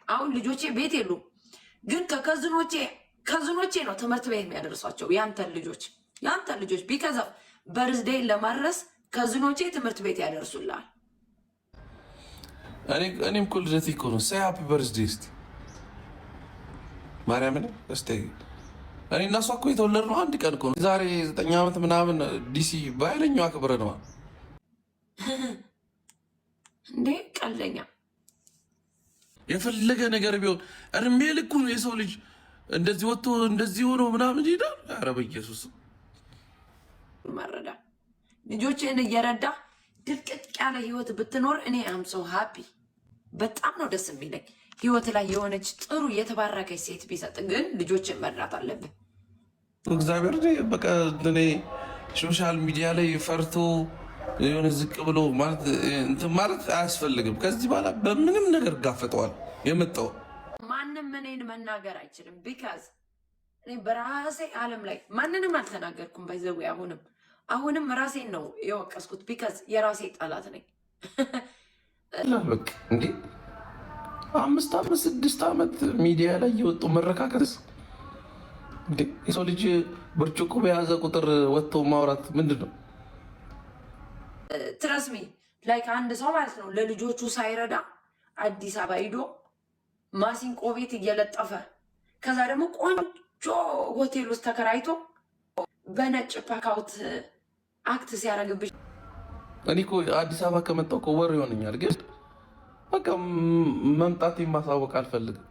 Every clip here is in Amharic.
አሁን ልጆቼ ቤት የሉም፣ ግን ከዝኖቼ ነው ትምህርት ቤት የሚያደርሷቸው። ያንተን ልጆች ቢከዛፍ በርዝዴይ ለማድረስ ከዝኖቼ ትምህርት ቤት ያደርሱልሃል። እኔም እኮ ልደቴ እኮ ነው። ሳይ ሃፒ በርዝዴይ እስኪ ማርያምን እስቲ። እኔ እና እሷ እኮ የተወለድነው አንድ ቀን እኮ ነው። ዛሬ 9 ዓመት ምናምን ዲሲ በኃይለኛው አክብረነዋል። እንዴ ቀለኛ የፈለገ ነገር ቢሆን እድሜ ልኩ ነው የሰው ልጅ እንደዚህ ወጥቶ እንደዚህ ሆኖ ምናምን ይሄዳል። ኧረ በኢየሱስ መረዳ ልጆችን እየረዳ ድቅቅ ያለ ህይወት ብትኖር እኔ አም ሶ ሃፒ። በጣም ነው ደስ የሚለኝ ህይወት ላይ የሆነች ጥሩ የተባረከች ሴት ቢሰጥ፣ ግን ልጆችን መርዳት አለብን። እግዚአብሔር በቃ እኔ ሶሻል ሚዲያ ላይ ፈርቶ የሆነ ዝቅ ብሎ ማለት አያስፈልግም። ከዚህ በኋላ በምንም ነገር ጋፈጠዋል የመጣው ማንም እኔን መናገር አይችልም። ቢካዝ እኔ በራሴ ዓለም ላይ ማንንም አልተናገርኩም። ባይዘው አሁንም ራሴን ነው የወቀስኩት። ቢካዝ የራሴ ጠላት ነኝ። በቃ እንዴ 5 ዓመት 6 ዓመት ሚዲያ ላይ የወጡ መረካከስ እንዴ! የሰው ልጅ ብርጭቆ በያዘ ቁጥር ወጥቶ ማውራት ምንድን ነው? ትረስሚ ላይክ አንድ ሰው ማለት ነው ለልጆቹ ሳይረዳ አዲስ አበባ ሂዶ ማሲንቆ ቤት እየለጠፈ ከዛ ደግሞ ቆንጆ ሆቴል ውስጥ ተከራይቶ በነጭ ፓካውት አክት ሲያደርግብሽ፣ እኔ እኮ አዲስ አበባ ከመጣሁ እኮ ወር ይሆነኛል፣ ግን በቃ መምጣት ማሳወቅ አልፈልግም።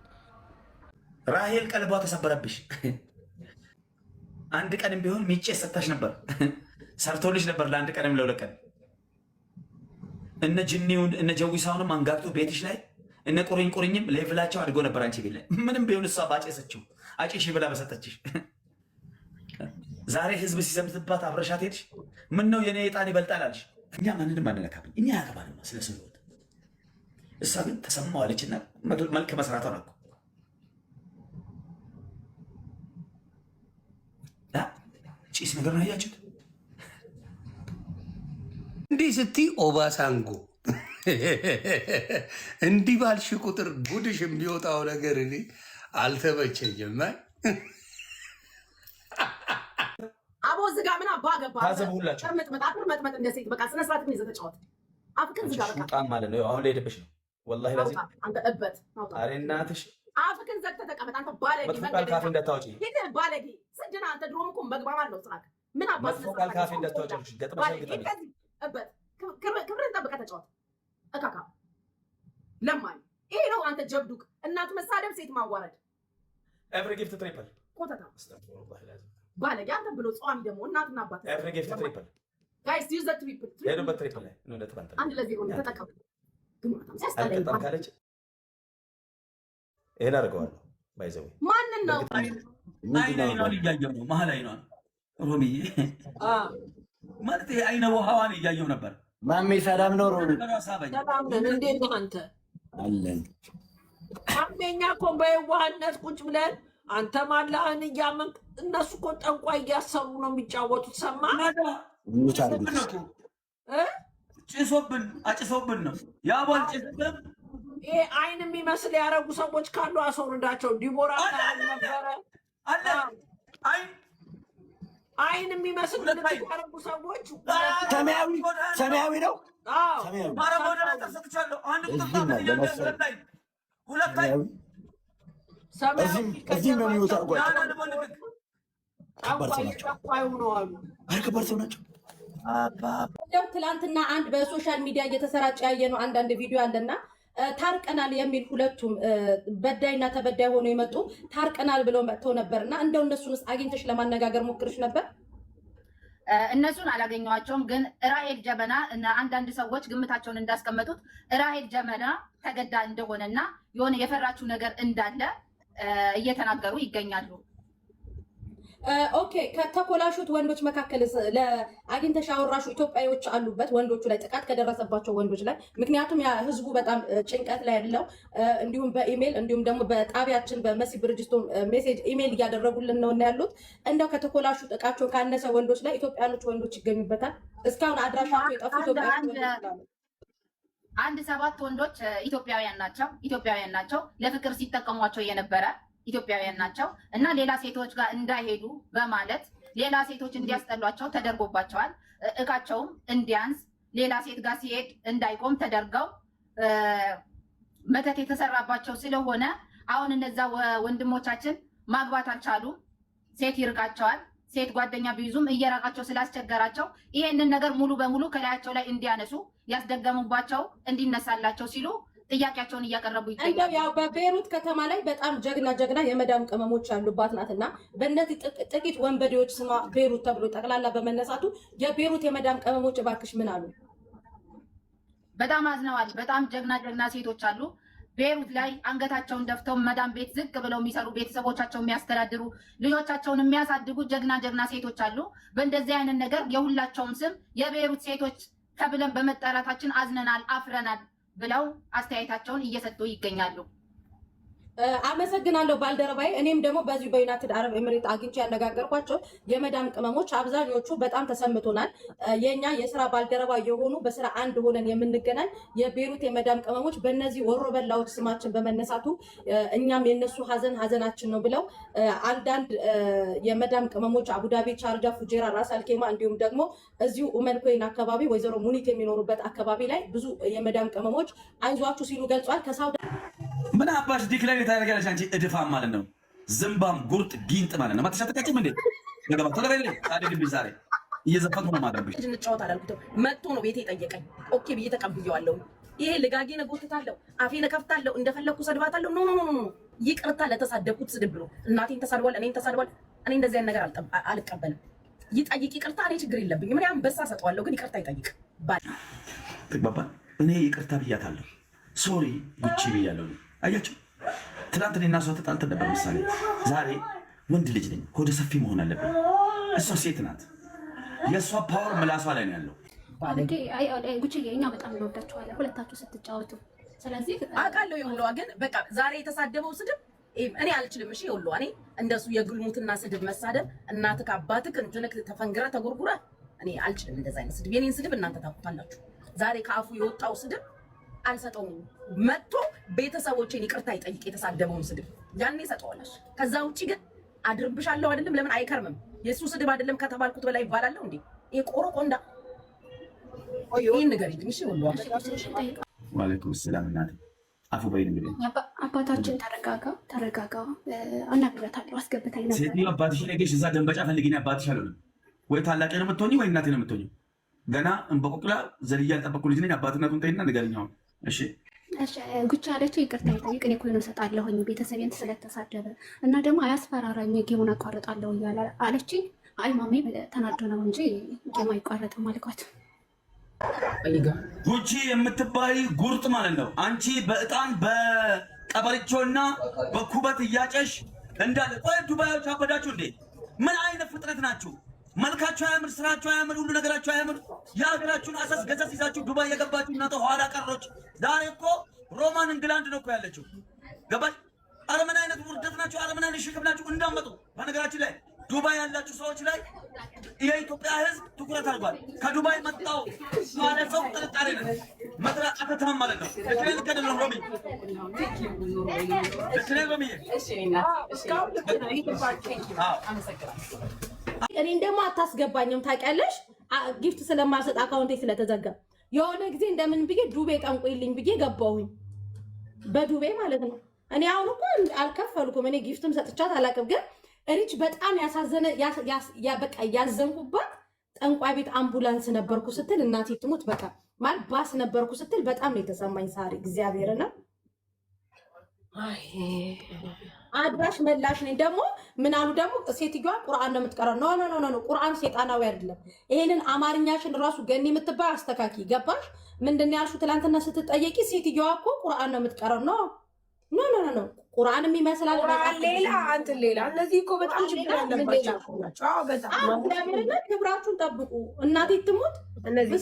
ራሄል ቀልቧ ተሰበረብሽ። አንድ ቀንም ቢሆን ሚጬ ሰታሽ ነበር፣ ሰርቶልሽ ነበር ለአንድ ቀንም ለሁለት ቀን። እነ ጅኒውን እነ ጀዊሳውንም አንጋግቶ ቤትሽ ላይ እነ ቁርኝም ሌቭላቸው አድጎ ነበር አንቺ ቤት ላይ። ምንም ቢሆን እሷ ባጨሰችው አጭሽ ብላ በሰጠችሽ። ዛሬ ህዝብ ሲዘምትባት አብረሻት ሄድሽ። ምን ነው የኔ ዕጣን ይበልጣል አልሽ። እኛ ማንንም አንነካብን፣ እኛ ያገባንማ ስለ ሰው ህይወት። እሷ ግን ተሰማዋለችና መልክ መስራቷ ነው። ጭስ ነገር ነው ያያችሁት። እንዲህ ስትይ ኦባሳንጎ እንዲህ ባልሽ ቁጥር ጉድሽ የሚወጣው ነገር እኔ አልተመቸኝም። አቦ ዝጋ ምን አባ ገባ መጥመጥ እንደ ሴት በቃ ስነ ስርዓት ነው። ተጫወት አፍክን ዝጋ በቃ ጣም ማለት ነው። አሁን ሄደብሽ ነው ወላሂ ላዚ አንተ እበት አሬ እናትሽ አፍክን ዘግተህ ተቀመጥ አንተ ባለጌ። መጥፎ ካፌ እንዳታወጪ ሄደ ባለጌ ስድና አንተ ድሮም እኮ መግባባት ነው ስራክ። ምን አባ መጥፎ ካፌ እንዳታወጪ ገጥመሽ ገጥመሽ እበት ክብርን ጠብቀህ ተጫወት። እካካ ለማኝ ይሄ ነው አንተ ጀብዱክ። እናት መሳደብ፣ ሴት ማዋረድ። ኤቭሪ ጊፍት ትሪፕል ኮተታ ባለጌ አንተ ብሎ ጿሚ ደግሞ እናትና አባት ኤቭሪ ጊፍት ትሪፕል ጋይስ ዩዝ ዘ ትሪፕል ሄዱበት ትሪፕል ላይ ነው ለተባንተ አንድ ለዚህ ነው ተጠቀም። ግማታም ሲያስጠላኝ አልቀጣም ካለች ይሄን አድርገዋለሁ። ባይዘው ማንን ነው አይነው እያየሁ ነው። መሀል አይኗን ሮሚዬ ማለት ይሄ አይነ ውሃዋን እያየሁ ነበር። ማሜ ሰላም ነው ሮሚ? ሰላም ነን። እንዴት ነህ አንተ? አለን ማሜኛ እኮ በየዋህነት ቁጭ ብለን አንተ ማላህን እያመንክ እነሱ እኮ ጠንቋይ እያሰሩ ነው የሚጫወቱት። ሰማህ? ጭሶብን አጭሶብን ነው ያቦል ጭስብን። ይሄ አይን የሚመስል ያደረጉ ሰዎች ካሉ አስወርዳቸው። ዲቦራ ነበረ አለ አይን የሚመስል ያደረጉ ሰዎች ሰማያዊ ነው። እዚህ ነው የሚወጣው። ከባድ ሰው ናቸው። ትላንትና አንድ በሶሻል ሚዲያ እየተሰራጨ ያየ ነው አንዳንድ ቪዲዮ አለና ታርቀናል የሚል ሁለቱም በዳይና ተበዳይ ሆኖ የመጡ ታርቀናል ብለው መጥተው ነበርና እንደው እነሱንስ አግኝተሽ ለማነጋገር ሞክርሽ ነበር? እነሱን አላገኘኋቸውም። ግን ራሄል ጀበና እና አንዳንድ ሰዎች ግምታቸውን እንዳስቀመጡት ራሄል ጀበና ተገዳ እንደሆነና የሆነ የፈራችው ነገር እንዳለ እየተናገሩ ይገኛሉ። ኦኬ ከተኮላሹት ወንዶች መካከል ለአግኝተሽ አወራሹ ኢትዮጵያዎች አሉበት ወንዶቹ ላይ ጥቃት ከደረሰባቸው ወንዶች ላይ? ምክንያቱም ያ ህዝቡ በጣም ጭንቀት ላይ ያለው እንዲሁም በኢሜል እንዲሁም ደግሞ በጣቢያችን በመሲ ብርጅስቶን ሜሴጅ ኢሜል እያደረጉልን ነው ያሉት። እንደው ከተኮላሹ ጥቃቸው ካነሰ ወንዶች ላይ ኢትዮጵያኖች ወንዶች ይገኙበታል። እስካሁን አድራሻቸው የጠፉ ኢትዮጵያኖች አንድ 7 ወንዶች ኢትዮጵያውያን ናቸው ለፍቅር ሲጠቀሟቸው የነበረ ኢትዮጵያውያን ናቸው እና ሌላ ሴቶች ጋር እንዳይሄዱ በማለት ሌላ ሴቶች እንዲያስጠሏቸው ተደርጎባቸዋል። እቃቸውም እንዲያንስ ሌላ ሴት ጋር ሲሄድ እንዳይቆም ተደርገው መተት የተሰራባቸው ስለሆነ አሁን እነዛ ወንድሞቻችን ማግባት አልቻሉም። ሴት ይርቃቸዋል። ሴት ጓደኛ ቢይዙም እየራቃቸው ስላስቸገራቸው ይሄንን ነገር ሙሉ በሙሉ ከላያቸው ላይ እንዲያነሱ ያስደገሙባቸው እንዲነሳላቸው ሲሉ ጥያቄያቸውን እያቀረቡ ይገኛሉ። ያው በቤሩት ከተማ ላይ በጣም ጀግና የመዳም ቅመሞች ያሉባት ናትና በእነዚህ ጥቂት ወንበዴዎች ስሟ ቤሩት ተብሎ ጠቅላላ በመነሳቱ የቤሩት የመዳም ቅመሞች እባክሽ ምን አሉ? በጣም አዝነዋል። በጣም ጀግና ሴቶች አሉ ቤሩት ላይ አንገታቸውን ደፍተው መዳም ቤት ዝቅ ብለው የሚሰሩ ቤተሰቦቻቸውን የሚያስተዳድሩ ልጆቻቸውን የሚያሳድጉ ጀግና ሴቶች አሉ። በእንደዚህ አይነት ነገር የሁላቸውም ስም የቤሩት ሴቶች ተብለን በመጠራታችን አዝነናል፣ አፍረናል ብለው አስተያየታቸውን እየሰጡ ይገኛሉ። አመሰግናለሁ ባልደረባዬ። እኔም ደግሞ በዚህ በዩናይትድ አረብ ኤሚሬት አግኝቼ ያነጋገርኳቸው የመዳም ቅመሞች አብዛኞቹ በጣም ተሰምቶናል። የኛ የስራ ባልደረባ የሆኑ በስራ አንድ ሆነን የምንገናኝ የቤሩት የመዳም ቅመሞች በእነዚህ ወሮበላዎች ስማችን በመነሳቱ እኛም የነሱ ሀዘናችን ነው ብለው አንዳንድ የመዳም ቅመሞች አቡዳቢ፣ ቻርጃ፣ ፉጄራ፣ ራስ አልኬማ እንዲሁም ደግሞ እዚሁ ኡመልኮይን አካባቢ ወይዘሮ ሙኒት የሚኖሩበት አካባቢ ላይ ብዙ የመዳም ቅመሞች አይዟችሁ ሲሉ ገልጿል። ከሳውዲ ምን አባሽ ዲክላር ታደርጋለሽ አንቺ እድፋም ማለት ነው። ዝምባም ጉርጥ ጊንጥ ማለት ነው። ማተሻተካችም እንዴ ነገባ ተለበለ ታደግብኝ ዛሬ እየዘፈንኩ ነው ማድረግብሽ። እንጫወት አላልኩትም። መጥቶ ነው ቤቴ ጠየቀኝ። ኦኬ ብዬ ተቀብዬዋለሁ። ይሄ ልጋጌን እጎትታለሁ፣ አፌን እከፍታለሁ፣ እንደፈለኩ ሰድባታለሁ። ኖ ይቅርታ ለተሳደብኩት ስድብ ብሎ እናቴን ተሳድቧል፣ እኔን ተሳድቧል። እኔ እንደዚህ አይነት ነገር አልቀበልም። ይጠይቅ ይቅርታ፣ እኔ ችግር የለብኝም። ምን አንበሳ ሰጠዋለሁ፣ ግን ይቅርታ ይጠይቅ ባል ትግባባ። እኔ ይቅርታ ብያታለሁ፣ ሶሪ ጉቺ ብያለሁ። አያችሁ ትናንት እኔና እሷ ተጣልተን ነበር። ምሳሌ ዛሬ ወንድ ልጅ ነኝ፣ ሆደ ሰፊ መሆን አለብን። እሷ ሴት ናት። የእሷ ፓወር ምላሷ ላይ ነው ያለው። ጉቺዬ እኛ በጣም እንወዳችኋለን ሁለታችሁ ስትጫወቱ። ስለዚህ አውቃለሁ። የሁሏ ግን በቃ ዛሬ የተሳደበው ስድብ እኔ አልችልም። እሺ የሁሏ እኔ እንደሱ የግልሙትና ስድብ መሳደብ እናትህ አባትህ እንትንክ ተፈንግረ ተጎርጉረ እኔ አልችልም። እንደዛ አይነት ስድብ የኔን ስድብ እናንተ ታውቁታላችሁ። ዛሬ ከአፉ የወጣው ስድብ አልሰጠውም። መጥቶ ቤተሰቦቼን ይቅርታ ይጠይቅ። የተሳደበውን ስድብ ያኔ ሰጠዋለሽ። ከዛ ውጪ ግን አድርብሻለሁ አይደለም። ለምን አይከርምም? የሱ ስድብ አይደለም ከተባልኩት በላይ ይባላለሁ እንዴ? ይሄ ቆሮቆንዳ ይሄን ነገር ይድም እሺ። ወላሂ ወአለይኩም ሰላም እናቴ አፉ በይን እንግዲህ አባታችን ተረጋጋ አናግራታለሁ። አስገብታኝ ነበር ሴትዮ አባትሽ ነገሽ እዛ ደንበጫ ፈልጊኝ። አባትሽ አልሆነም ወይ ታላቅ ነው የምትሆኚ ወይ እናቴ ነው የምትሆኚ። ገና እንበቆቅላ ዘልያ ያልጠበቅኩ ልጅ ነኝ። አባትነቱን ተይና ንገሪኝ አሁን። እሺ ጉቻ አለችው ይቅርታ ይጠይቅ። እኔ እኮ ነው እሰጣለሁኝ ቤተሰቤን ስለተሳደበ እና ደግሞ አያስፈራራኝ ጌሙን አቋርጣለሁ እያለ አለችኝ። አይ ማሜ ተናዶ ነው እንጂ ጌም አይቋረጥም አልኳት። ጉቺ የምትባይ ጉርጥ ማለት ነው። አንቺ በእጣን በቀበርቾና በኩበት እያጨሽ እንዳለ ቆይ ዱባዮች አበዳችሁ እንዴ? ምን አይነት ፍጥረት ናችሁ? መልካችሁ አያምር፣ ስራችሁ አያምር፣ ሁሉ ነገራችሁ አያምር። የሀገራችሁን አሰስ ገሰስ ይዛችሁ ዱባይ የገባችሁ እናንተ ኋላ ቀሮች። ዛሬ እኮ ሮማን እንግላንድ ነው እኮ ያለችው። ገባሽ? አረ ምን አይነት ውርደት ናችሁ? አረ ምን አይነት ሽክም ናችሁ? እንዳመጡ በነገራችን ላይ ዱባይ ያላችሁ ሰዎች ላይ የኢትዮጵያ ሕዝብ ትኩረት አድርጓል። ከዱባይ መጣው ማለት ሰው ጥርጣሬ ነው መጥራ አተታም ማለት ነው። ለከለ ከደለም ሮሚ ሮሚ እኔን ደግሞ አታስገባኝም ታውቂያለሽ። ጊፍት ስለማልሰጥ አካውንቴ ስለተዘጋ የሆነ ጊዜ እንደምን ብዬ ዱቤ ጠንቆይልኝ ብዬ ገባሁኝ። በዱቤ ማለት ነው። እኔ አሁን እኮ አልከፈልኩም። እኔ ጊፍትም ሰጥቻት አላውቅም። ግን ሪች በጣም ያሳዘነ በቃ ያዘንኩባት ጠንቋይ ቤት አምቡላንስ ነበርኩ ስትል እናቴ ትሙት በቃ ማለት ባስ ነበርኩ ስትል በጣም ነው የተሰማኝ። ሳሪ እግዚአብሔርና አድራሽ መላሽ ነኝ። ደግሞ ምን አሉ ደግሞ ሴትዮዋ ቁርአን ነው የምትቀራው። ኖ ቁርአን ሴጣናዊ አይደለም። ይሄንን አማርኛሽን ራሱ ገኒ የምትባይ አስተካኪ። ገባሽ? ምንድን ያልሽው ትላንትና ስትጠየቂ ሴትዮዋ እኮ ቁርአን ነው የምትቀራው። ኖ ቁርአንም ይመስላል ሌላ አንተ ሌላ። እነዚህ እኮ በጣም ችግር ያለባቸው ናቸው። አዎ በጣም እግዚአብሔርና ክብራችሁን ጠብቁ። እናቴ ትሙት እነዚህ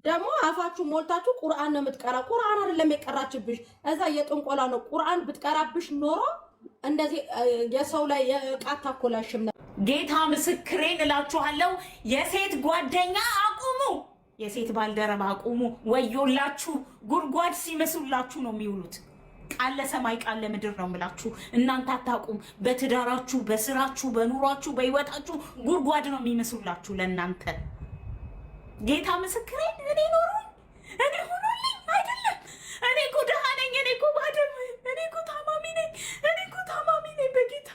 ደግሞ አፋችሁ ሞልታችሁ ቁርአን ነው የምትቀራው። ቁርአን አይደለም የቀራችብሽ፣ እዛ የጥንቆላ ነው። ቁርአን ብትቀራብሽ ኖሮ እንደዚህ የሰው ላይ የቃታ ኮላሽም ነው። ጌታ ምስክሬን እላችኋለሁ፣ የሴት ጓደኛ አቁሙ። የሴት ባልደረባ ቁሙ። ወዮላችሁ! ጉድጓድ ሲመስሉላችሁ ነው የሚውሉት። ቃል ለሰማይ ቃል ለምድር ነው የምላችሁ። እናንተ አታውቁም። በትዳራችሁ፣ በስራችሁ፣ በኑሯችሁ፣ በህይወታችሁ ጉድጓድ ነው የሚመስሉላችሁ ለእናንተ። ጌታ ምስክሬ፣ እኔ ኖሩኝ፣ እኔ ሆኖልኝ አይደለም። እኔ እኮ ደሃ ነኝ፣ እኔ እኮ ባደም፣ እኔ እኮ ታማሚ ነኝ፣ እኔ እኮ ታማሚ ነኝ በጌታ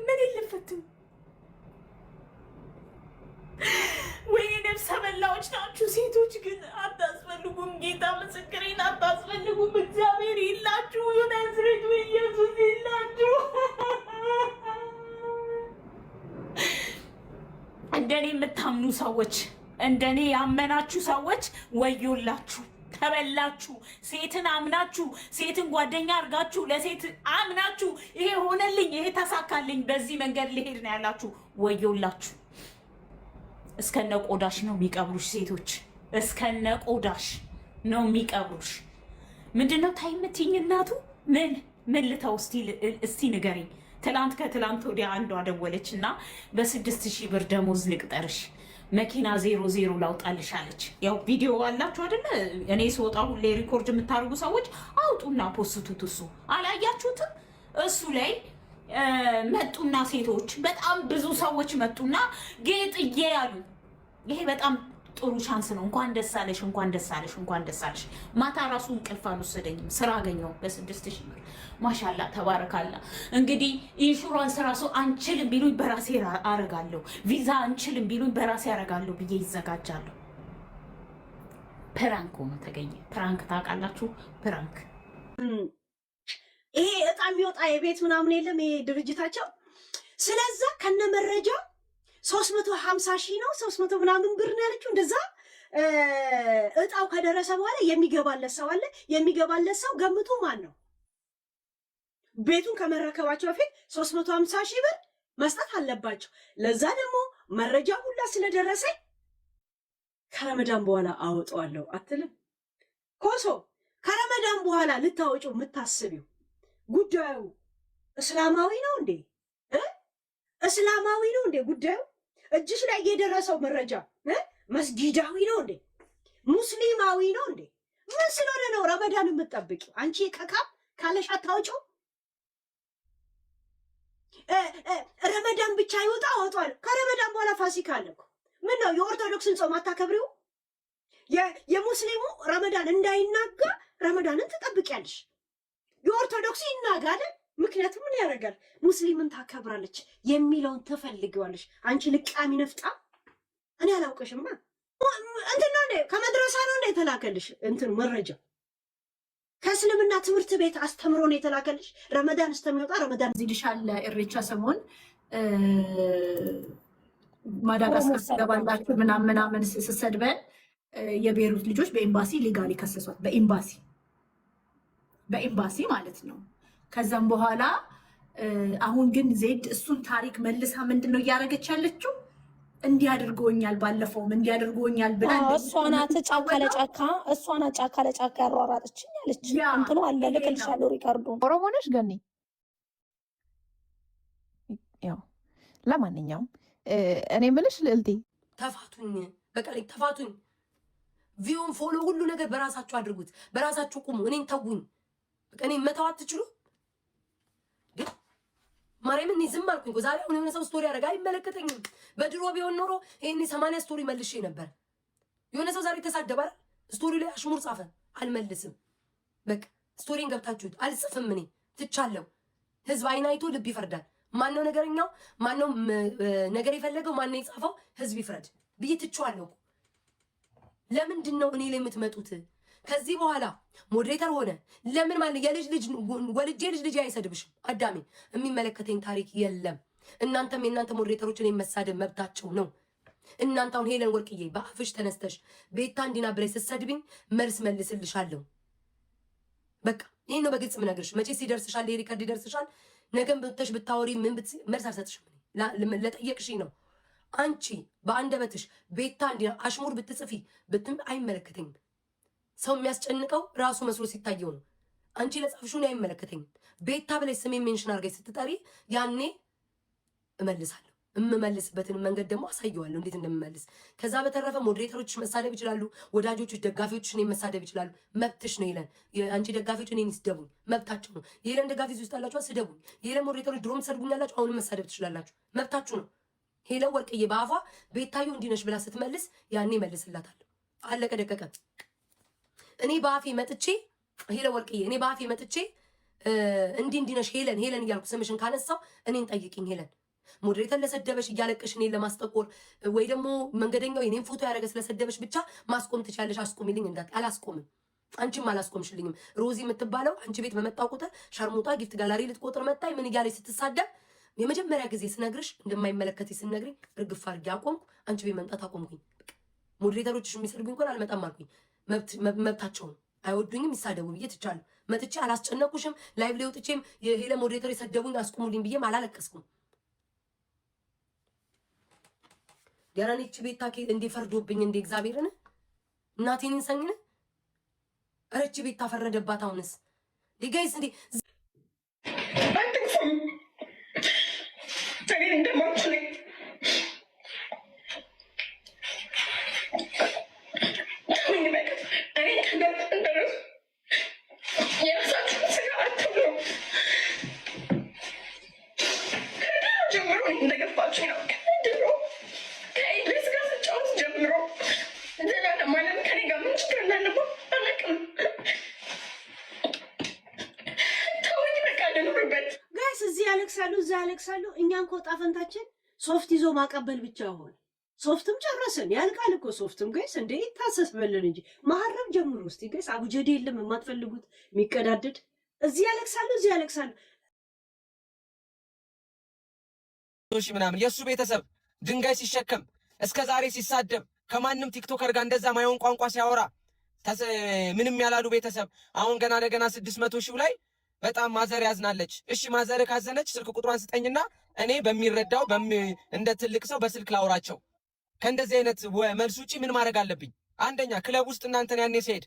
ምን ልፈትም። ወይኔ ነፍሰ በላዎች ናችሁ ሴቶች፣ ግን አታስፈልጉም። ጌታ ምስክሬን አታስፈልጉም። እግዚአብሔር ይላችሁ፣ የናዝሬቱ ኢየሱስ ይላችሁ። እንደኔ የምታምኑ ሰዎች፣ እንደኔ ያመናችሁ ሰዎች ወዮላችሁ፣ ተበላችሁ። ሴትን አምናችሁ፣ ሴትን ጓደኛ አድርጋችሁ፣ ለሴት አምናችሁ ይሄ ሆነልኝ፣ ይሄ ተሳካልኝ፣ በዚህ መንገድ ልሄድ ነው ያላችሁ ወዮላችሁ። እስከነ ቆዳሽ ነው የሚቀብሩሽ ሴቶች፣ እስከነ ቆዳሽ ነው የሚቀብሩሽ። ምንድነው ታይ የምትይኝ እናቱ? ምን ልተው እስቲ ንገሪኝ። ከትላንት ወዲያ አንዷ ደወለች እና በ6000 ብር ደሞዝ ልቅጠርሽ፣ መኪና 00 ላውጣልሽ አለች። ያው ቪዲዮ አላችሁ አይደለ? እኔ ስወጣ ሁሌ ሪኮርድ የምታደርጉ ሰዎች አውጡና ፖስቱት። እሱ አላያችሁትም? እሱ ላይ መጡና ሴቶች በጣም ብዙ ሰዎች መጡና ጌጥዬ ያሉ። ይሄ በጣም ጥሩ ቻንስ ነው። እንኳን ደስ አለሽ፣ እንኳን ደስ አለሽ፣ እንኳን ደስ አለሽ። ማታ ራሱ እንቅልፍ አልወሰደኝም፣ ስራ አገኘሁ በ6000 ብር። ማሻላ ተባረካላ። እንግዲህ ኢንሹራንስ ራሱ አንችልም ቢሉኝ በራሴ አረጋለሁ፣ ቪዛ አንችልም ቢሉኝ በራሴ አረጋለሁ ብዬ ይዘጋጃለሁ። ፕራንክ ሆኖ ተገኘ። ፕራንክ ታውቃላችሁ? ፕራንክ ይሄ እጣ የሚወጣ የቤት ምናምን የለም ይሄ ድርጅታቸው። ስለዛ ከነ መረጃ 350 ሺህ ነው 300 ምናምን ብር ነው ያለችው። እንደዛ እጣው ከደረሰ በኋላ የሚገባለት ሰው አለ። የሚገባለት ሰው ገምቱ ማን ነው? ቤቱን ከመረከባቸው በፊት 350 ሺህ ብር መስጠት አለባቸው። ለዛ ደግሞ መረጃ ሁላ ስለደረሰኝ ከረመዳን በኋላ አወጣዋለሁ አትልም? ኮሶ ከረመዳን በኋላ ልታወጪው የምታስቢው ጉዳዩ እስላማዊ ነው እንዴ? እስላማዊ ነው እንዴ ጉዳዩ? እጅሽ ላይ የደረሰው መረጃ መስጊዳዊ ነው እንዴ? ሙስሊማዊ ነው እንዴ? ምን ስለሆነ ነው ረመዳን የምትጠብቂው? አንቺ ከካም ካለሽ አታወጪው? ረመዳን ብቻ ይወጣ አወጣዋለሁ። ከረመዳን በኋላ ፋሲካ አለ እኮ። ምን ነው የኦርቶዶክስን ጾም አታከብሪው? የሙስሊሙ ረመዳን እንዳይናጋ ረመዳንን ትጠብቂያለሽ። የኦርቶዶክስ ይናጋል። ምክንያቱም ምን ያደርጋል? ሙስሊምን ታከብራለች የሚለውን ትፈልጊዋለሽ። አንቺ ልቃሚ ነፍጣ፣ እኔ አላውቅሽማ። እንትን ነው እንዴ ከመድረሳ ነው እንዴ የተላከልሽ? እንትን መረጃ ከእስልምና ትምህርት ቤት አስተምሮ ነው የተላከልሽ? ረመዳን እስከሚወጣ ረመዳን ዚልሻል ኢሬቻ ሰሞን ማዳጋስካር ትገባላችሁ ምናምን ስሰድበን የቤሩት ልጆች በኤምባሲ ሊጋሊ ከሰሷት። በኤምባሲ ማለት ነው። ከዛም በኋላ አሁን ግን ዜድ እሱን ታሪክ መልሳ ምንድን ነው እያደረገች ያለችው? እንዲያድርጎኛል ባለፈውም እንዲያድርጎኛል ብላ እሷ ናት ጫካ ለጫካ ያሯሯጠችኝ አለች። እንትኑ አለ ልክልሻለሁ ሪካርዶ። ኦሮሞ ነሽ ገኒ? ያው ለማንኛውም እኔ የምልሽ ልዕልቴ ተፋቱኝ፣ በቃ ተፋቱኝ። ቪውን ፎሎ ሁሉ ነገር በራሳችሁ አድርጉት፣ በራሳችሁ ቁሙ። እኔን ተውኝ። በቃ እኔ መተው አትችሉ። ግን ማርያምን እኔ ዝም አልኩኝ እኮ። ዛሬ አሁን የሆነ ሰው ስቶሪ ያደርጋል፣ አይመለከተኝም። በድሮ ቢሆን ኖሮ ይሄኔ 80 ስቶሪ መልሼ ነበር። የሆነ ሰው ዛሬ ተሳደባል፣ ስቶሪ ላይ አሽሙር ጻፈ፣ አልመልስም። በቃ ስቶሪን ገብታችሁት አልጽፍም። እኔ ትቻለሁ። ህዝብ አይን አይቶ ልብ ይፈርዳል። ማነው ነገረኛው? ማነው ነገር የፈለገው? ማነው የጻፈው? ህዝብ ይፍረድ ብዬ ትቼዋለሁ። ለምንድን ነው እኔ ላይ የምትመጡት? ከዚህ በኋላ ሞዴሬተር ሆነ ለምን ማለት የልጅ ልጅ ወልጄ ልጅ አይሰድብሽም። አዳሜ የሚመለከተኝ ታሪክ የለም። እናንተም የእናንተ ሞዴሬተሮች እኔን መሳደብ መብታቸው ነው። እናንተ አሁን ሄለን ወርቅዬ በአፍሽ ተነስተሽ ቤታ እንዲና ብለሽ ስትሰድብኝ መልስ መልስልሻለሁ። በቃ ይሄን ነው በግልጽ የምነግርሽ። መቼስ ይደርስሻል፣ ሪከርድ ይደርስሻል። ነገም ብትሽ ብታወሪ ምን መልስ አልሰጥሽም። ለጠየቅሽኝ ነው። አንቺ በአንደበትሽ ቤታ እንዲና አሽሙር ብትጽፊ አይመለከተኝም። ሰው የሚያስጨንቀው ራሱ መስሎ ሲታየው ነው። አንቺ ለጻፍሽውን አይመለከተኝም። ቤታ ብለሽ ስሜን ሜንሽን አድርገሽ ስትጠሪ ያኔ እመልሳለሁ። እምመልስበትን መንገድ ደግሞ አሳየዋለሁ እንዴት እንደምመልስ። ከዛ በተረፈ ሞዴሬተሮች መሳደብ ይችላሉ፣ ወዳጆች ደጋፊዎች እኔን መሳደብ ይችላሉ። መብትሽ ነው ይለን። አንቺ ደጋፊዎች እኔን ይስደቡኝ፣ መብታችሁ ነው። የሄለን ደጋፊ ውስጥ ያላችሁ ስደቡኝ። የሄለን ሞዴሬተሮች ድሮም ሰድቡኛላችሁ፣ አሁንም መሳደብ ትችላላችሁ፣ መብታችሁ ነው። ሄለን ወርቅዬ በአፏ ቤታዮ እንዲነሽ ብላ ስትመልስ ያኔ መልስላታለሁ። አለቀ ደቀቀ። እኔ በአፌ መጥቼ ሄለን ወርቅዬ እኔ በአፌ መጥቼ እንዲነሽ ሄለን እያልኩ ስምሽን ካነሳው እኔን ጠይቂኝ። ሄለን ሞዴሬተር ለሰደበሽ እያለቀሽ እኔን ለማስጠቆር ወይ ደግሞ መንገደኛው የኔን ፎቶ ያደረገ ስለሰደበሽ ብቻ ማስቆም ትቻለሽ። አስቆሚልኝ እንዳት አላስቆምም። አንቺም አላስቆምሽልኝም። ሮዚ የምትባለው አንቺ ቤት በመጣው ቁጥር ሸርሙጣ ጊፍት ጋላሪ ልትቆጥር መጣይ ምን እያለች ስትሳደብ የመጀመሪያ ጊዜ ስነግርሽ እንደማይመለከት ስነግሪ እርግፍ አድርጌ አቆምኩ። አንቺ ቤት መምጣት አቆምኩኝ። ሞዴሬተሮችሽ የሚሰድቡኝ እንኳን አልመጣም አልኩኝ። መብታቸውን አይወዱኝም ይሳደቡ ብዬ ትቻለሁ። መጥቼ አላስጨነቁሽም። ላይቭ ላይ ወጥቼም የሄለን ሞዴሬተር የሰደቡኝ አስቆሙልኝ ብዬም አላለቀስኩም። ያራኒች ቤታ እንዲፈርዶብኝ እንደ እግዚአብሔርን እናቴን እንሰኝነ አረች ቤታ ፈረደባት። አሁንስ ዲጋይስ እንዴ እኔን እንደማትችለኝ እኔ ከገብ እንደረሱ የራሳችሁን ስጋ አትብሉ። ከድሮ ጀምሮ እንደገባችሁ ነው። ከድሮ ከኢድሪስ ጋር ስጫወት ጀምሮ ዘላለም ማለት ከኔ ጋር ምን ችግር እንዳለብህ አላውቅም። ተወኝ በቃ ልኑርበት። ጋይስ እዚህ ያለቅሳሉ፣ እዛ ያለቅሳሉ። እኛን እኮ ዕጣ ፈንታችን ሶፍት ይዞ ማቀበል ብቻ ሆነ። ሶፍትም ጨረስን። ያልቃል እኮ ሶፍትም ጋይስ። እንዴ ይታሰስበልን እንጂ መሀረብ ጀምሩ እስቲ ጋይስ። አቡጀዴ የለም የማትፈልጉት የሚቀዳደድ። እዚህ ያለቅሳሉ፣ እዚህ ያለቅሳሉ። ሺ ምናምን የእሱ ቤተሰብ ድንጋይ ሲሸከም እስከ ዛሬ ሲሳደብ ከማንም ቲክቶከር ጋር እንደዛ ማየውን ቋንቋ ሲያወራ ምንም ያላሉ ቤተሰብ አሁን ገና ለገና 600 ሺው ላይ በጣም ማዘር ያዝናለች። እሺ ማዘር ካዘነች ስልክ ቁጥሯን ስጠኝና እኔ በሚረዳው እንደ ትልቅ ሰው በስልክ ላውራቸው። ከእንደዚህ አይነት መልስ ውጪ ምን ማድረግ አለብኝ? አንደኛ ክለብ ውስጥ እናንተን ያኔ ሲሄድ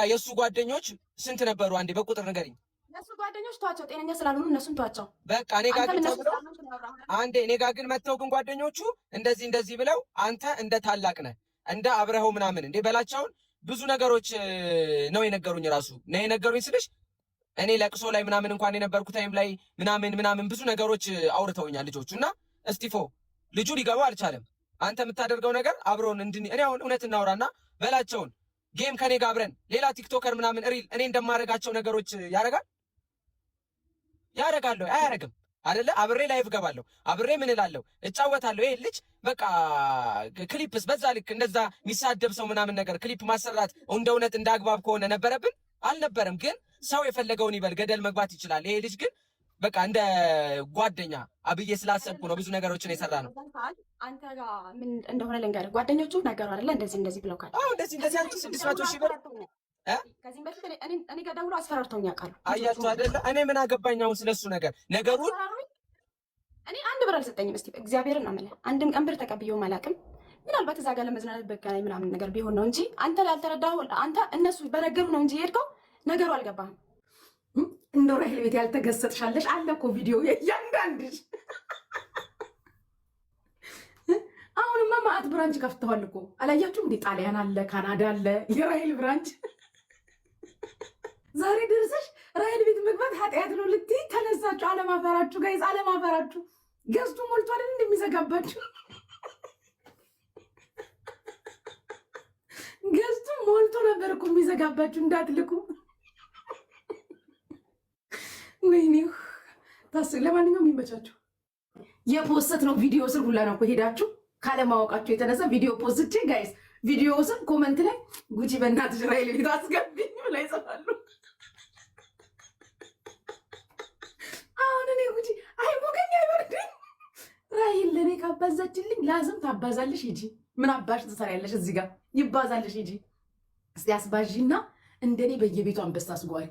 የእሱ ጓደኞች ስንት ነበሩ? አንዴ በቁጥር ንገሪኝ። እነሱ ጓደኞች ተዋቸው፣ ጤነኛ ስላልሆኑ እነሱን ተዋቸው። በቃ እኔ ጋር ግን መተው ግን ጓደኞቹ እንደዚህ ብለው አንተ እንደ ታላቅ ነህ እንደ አብረኸው ምናምን እንዴ በላቸውን ብዙ ነገሮች ነው የነገሩኝ። ራሱ ነው የነገሩኝ ስልሽ እኔ ለቅሶ ላይ ምናምን እንኳን የነበርኩ ታይም ላይ ምናምን ብዙ ነገሮች አውርተውኛል ልጆቹ። እና እስቲፎ ልጁ ሊገባው አልቻለም። አንተ የምታደርገው ነገር አብሮን እኔ አሁን እውነት እናውራና በላቸውን ጌም ከኔ ጋር አብረን ሌላ ቲክቶከር ምናምን ሪል እኔ እንደማደርጋቸው ነገሮች ያደርጋለሁ አያደርግም አይደለ? አብሬ ላይቭ ገባለሁ፣ አብሬ ምን እላለሁ፣ እጫወታለሁ። ይሄ ልጅ በቃ ክሊፕስ በዛ ልክ እንደዛ የሚሳደብ ሰው ምናምን ነገር ክሊፕ ማሰራት እንደ እውነት እንደ አግባብ ከሆነ ነበረብን አልነበረም። ግን ሰው የፈለገውን ይበል፣ ገደል መግባት ይችላል። ይሄ ልጅ ግን በቃ እንደ ጓደኛ አብዬ ስላሰብኩ ነው ብዙ ነገሮችን የሰራ ነው። አንተ ጋር ምን እንደሆነ ልንገርህ። ጓደኞቹ ነገሩ አይደለ እንደዚህ ብለው ካለ እንደዚህ አንቺ 600 ሺህ ብር ከዚህም በፊት እኔ ጋር ደውሎ አስፈራርተውኝ ያውቃሉ። አያችሁ አይደለ? እኔ ምን አገባኝ አሁን ስለሱ ነገር ነገሩን። እኔ አንድ ብር አልሰጠኝም። እስቲ እግዚአብሔርን አመለ አንድም ቀን ብር ተቀብዬውም አላውቅም። ምናልባት እዛ ጋር ለመዝናናት በቃ ምናምን ነገር ቢሆን ነው እንጂ አንተ ላልተረዳኸው አንተ እነሱ በነገሩ ነው እንጂ የሄድከው ነገሩ አልገባህም። እንደው ራሄል ቤት ያልተገሰጥሻለሽ አለ እኮ ቪዲዮ የእያንዳንድሽ። አሁንማ ማዕት ብራንች ከፍተዋል እኮ አላያችሁም እንዴ? ጣሊያን አለ፣ ካናዳ አለ፣ የራሄል ብራንች። ዛሬ ደርሰሽ ራሄል ቤት መግባት ኃጢአት ነው ልትይ ተነሳችሁ። አለማፈራችሁ ጋይዝ፣ አለማፈራችሁ። ገዝቱ ሞልቶ አይደል እንደሚዘጋባችሁ። ገዝቱ ሞልቶ ነበር እኮ የሚዘጋባችሁ እንዳትልኩ። ወይኔ ለማንኛውም የሚመቻችሁ የፖስት ነው ቪዲዮ ስር ሁላ ነው እኮ ሄዳችሁ ካለማወቃችሁ የተነሳ ቪዲዮ ፖስቼ ጋይስ ቪዲዮ ስር ኮመንት ላይ ጉቺ በእናትሽ ራሄል ቤት አስገብኝ ብላ ይጽፋሉ። አሁን እኔ ጉቺ አይሞቀኝ አይበርደኝ። ራሄል ለእኔ ካባዛችልኝ ላዝም ታባዛለሽ ሂጂ። ምን አባሽ ትሰሪያለሽ እዚህ ጋር? ይባዛለሽ ሂጂ። እስቲ አስባዥና እንደኔ በየቤቱ አንበሳ አስጓሪ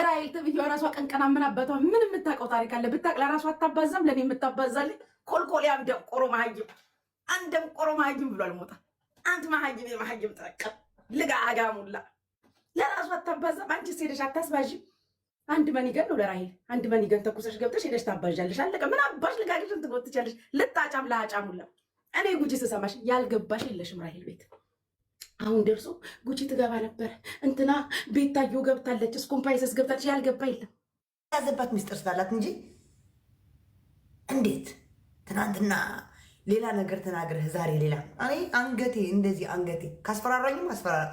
ራሄል ተብዬዋ ራሷ ቀንቀና ምን አባቷ ምን የምታውቀው ታሪክ አለ? ብታውቅ ለራሷ አታባዛም፣ ለእኔ የምታባዛልኝ ኮልኮሊያም ደንቆሮ መሀይም አንደንቆሮ መሀይም ብሏል ሞታ። አንተ መሀይም የመሀይም ጠቀም ልጋ አጋሙላ ለራሷ አታባዛም። አንቺ ሄደሽ አታስባዥ። አንድ መኒገን ነው ለራሄል። አንድ መኒገን ተኩሰሽ ገብተሽ ሄደሽ ታባዣለሽ። አለቀ። ምን አባሽ ልጋግሽን ትጎትቻለሽ? ልጣጫም ለአጫሙላ። እኔ ጉቺ ስሰማሽ ያልገባሽ የለሽም ራሄል ቤት። አሁን ደርሶ ጉቺ ትገባ ነበረ እንትና ቤታዮ ገብታለች፣ ስኮምፓይሰስ ገብታለች። ያልገባ የለም። ያዘባት ሚስጥር ስላላት እንጂ እንዴት ትናንትና ሌላ ነገር ተናግረህ ዛሬ ሌላ። እኔ አንገቴ እንደዚህ አንገቴ ካስፈራራኝም